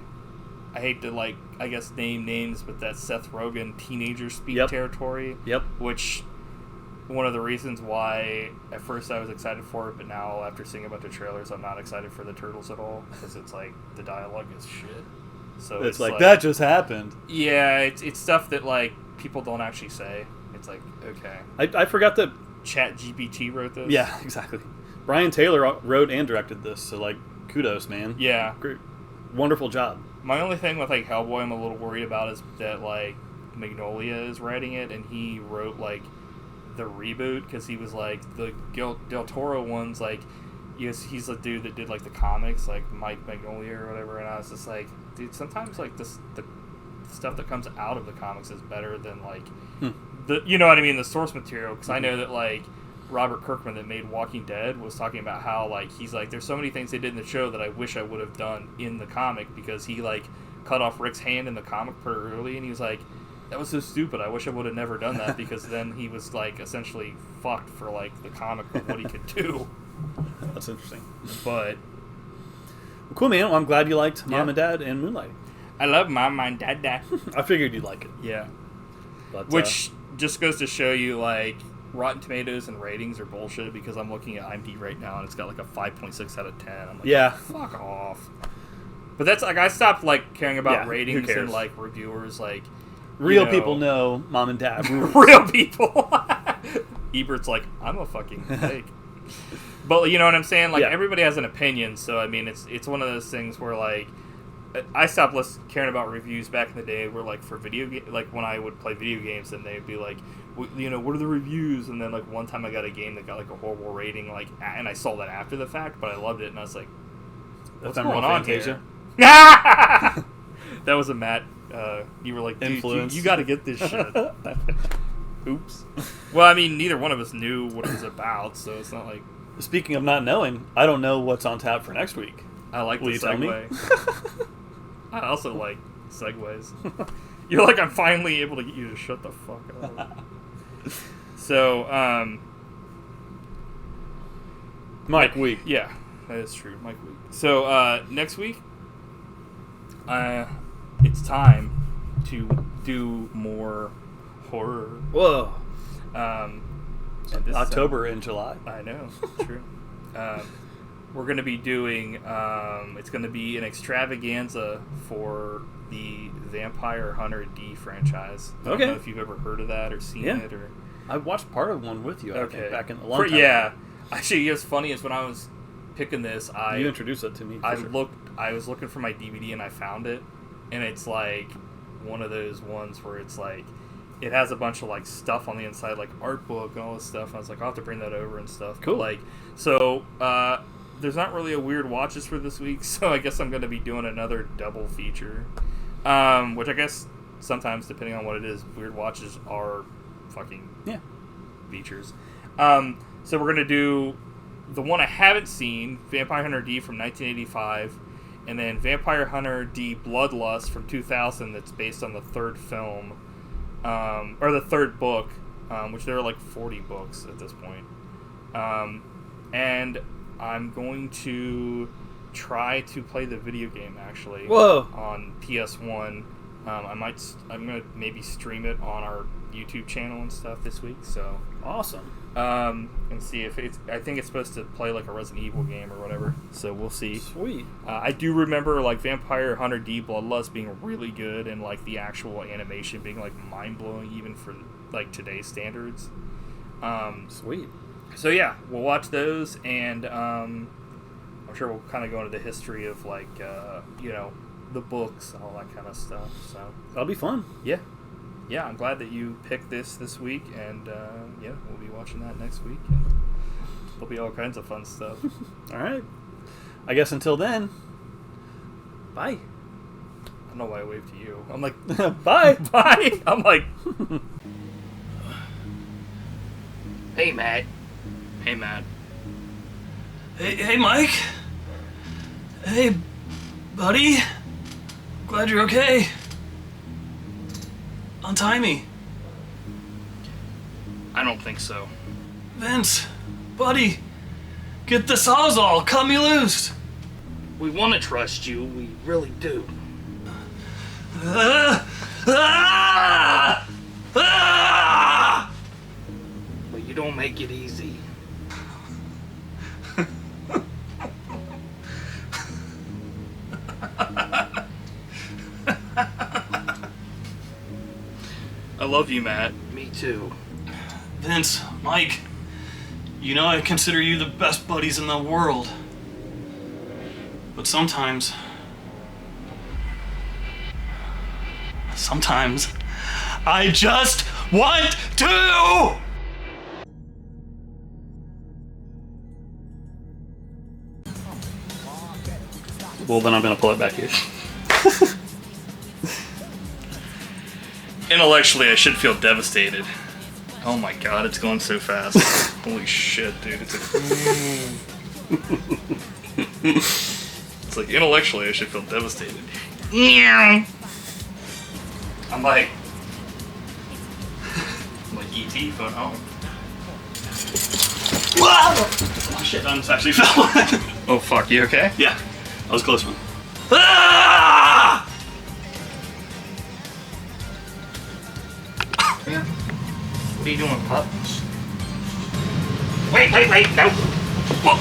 I hate to, like, I guess name names, but that Seth Rogen teenager speak territory. Yep. Which, one of the reasons why at first I was excited for it, but now after seeing a bunch of trailers, I'm not excited for the Turtles at all, because it's like, the dialogue is shit. So it's like, that just happened. Yeah, it's stuff that, like, people don't actually say. It's like, okay. I forgot that... ChatGPT wrote this? Yeah, exactly. Brian Taylor wrote and directed this, so, like, kudos, man. Yeah. Great. Wonderful job. My only thing with, like, Hellboy I'm a little worried about is that, like, Magnolia is writing it, and he wrote, like, the reboot, because he was, like, the Del Toro ones, like, he's the dude that did, like, the comics, like, Mike Magnolia or whatever, and I was just like, dude, sometimes, like, the stuff that comes out of the comics is better than, like, you know what I mean, the source material, because I know that, like, Robert Kirkman that made Walking Dead was talking about how, like, he's like, there's so many things they did in the show that I wish I would have done in the comic, because he, like, cut off Rick's hand in the comic pretty early, and he was like, that was so stupid, I wish I would have never done that, because then he was, like, essentially fucked for, like, the comic of what he could do. That's interesting. But... Well, cool, man. Well, I'm glad you liked Mom and Dad and Moonlighting. I love Mom and Dad. I figured you'd like it. Yeah. But, which just goes to show you, like, Rotten Tomatoes and ratings are bullshit, because I'm looking at IMDb right now and it's got like a 5.6 out of 10. I'm like, yeah, fuck off. But that's like, I stopped like caring about ratings who cares? and like reviewers, like real people know Mom and Dad. Real people. Ebert's like, I'm a fucking fake. But you know what I'm saying? Like, Yeah. everybody has an opinion, so, I mean, it's one of those things where, like, I stopped caring about reviews back in the day where, like, for like, when I would play video games, and they'd be like, you know, what are the reviews? And then, like, one time I got a game that got, like, a horrible rating, like, and I saw that after the fact, but I loved it, and I was like, what's going on here? That was a Matt, you were like, dude, Influence. you got to get this shit. Oops. Well, I mean, neither one of us knew what it was about, so it's not like... Speaking of not knowing, I don't know what's on tap for next week. I like Will the you tell me? segue. I also like segues. You're like, I'm finally able to get you to shut the fuck up. So, Mike Week. Yeah, that is true. Mike Week. So, next week, it's time to do more horror. Whoa. And this October and July. I know. True. We're going to be doing, it's going to be an extravaganza for the Vampire Hunter D franchise. I don't know if you've ever heard of that or seen it. Or I watched part of one with you, I think, back in the long time Yeah. ago. Actually, what's funny is when I was picking this, You introduced it to me. I was looking for my DVD and I found it. And it's like one of those ones where it's like, it has a bunch of like stuff on the inside, like art book and all this stuff. And I was like, I'll have to bring that over and stuff. Cool. But like, so there's not really a weird watches for this week, so I guess I'm going to be doing another double feature. Which I guess sometimes, depending on what it is, weird watches are fucking features. So we're going to do the one I haven't seen, Vampire Hunter D from 1985, and then Vampire Hunter D Bloodlust from 2000 that's based on the third film. Or the third book, which there are like 40 books at this point. And I'm going to try to play the video game, actually. Whoa. On PS1. I'm going to maybe stream it on our YouTube channel and stuff this week, so... Awesome. And see if I think it's supposed to play like a Resident Evil game or whatever, so we'll see. Sweet. I do remember like Vampire Hunter D Bloodlust being really good, and like the actual animation being like mind-blowing even for like today's standards. Sweet. So yeah, we'll watch those, and I'm sure we'll kind of go into the history of like you know, the books and all that kind of stuff. So That'll be fun. yeah, I'm glad that you picked this week, and yeah, we'll be watching that next week, and there'll be all kinds of fun stuff. All right. I guess until then, bye. I don't know why I waved to you. I'm like, Bye. bye. I'm like, hey, Matt. Hey, Matt. Hey, Mike. Hey, buddy. Glad you're okay. Untie me. I don't think so. Vince, buddy, get the sawzall. Cut me loose. We want to trust you. We really do. Ah! Ah! Ah! But you don't make it easy. I love you, Matt. Me too. Vince, Mike, you know I consider you the best buddies in the world. But sometimes I just want to! Well, then I'm going to pull it back here. Intellectually, I should feel devastated. Oh my god, it's going so fast. Holy shit, dude. It's like, intellectually, I should feel devastated. I'm like E.T. phone home. Oh shit, I just actually fell. Oh fuck, you okay? Yeah, that was a close one. Ah! What are you doing, pup? Wait, no! Whoa.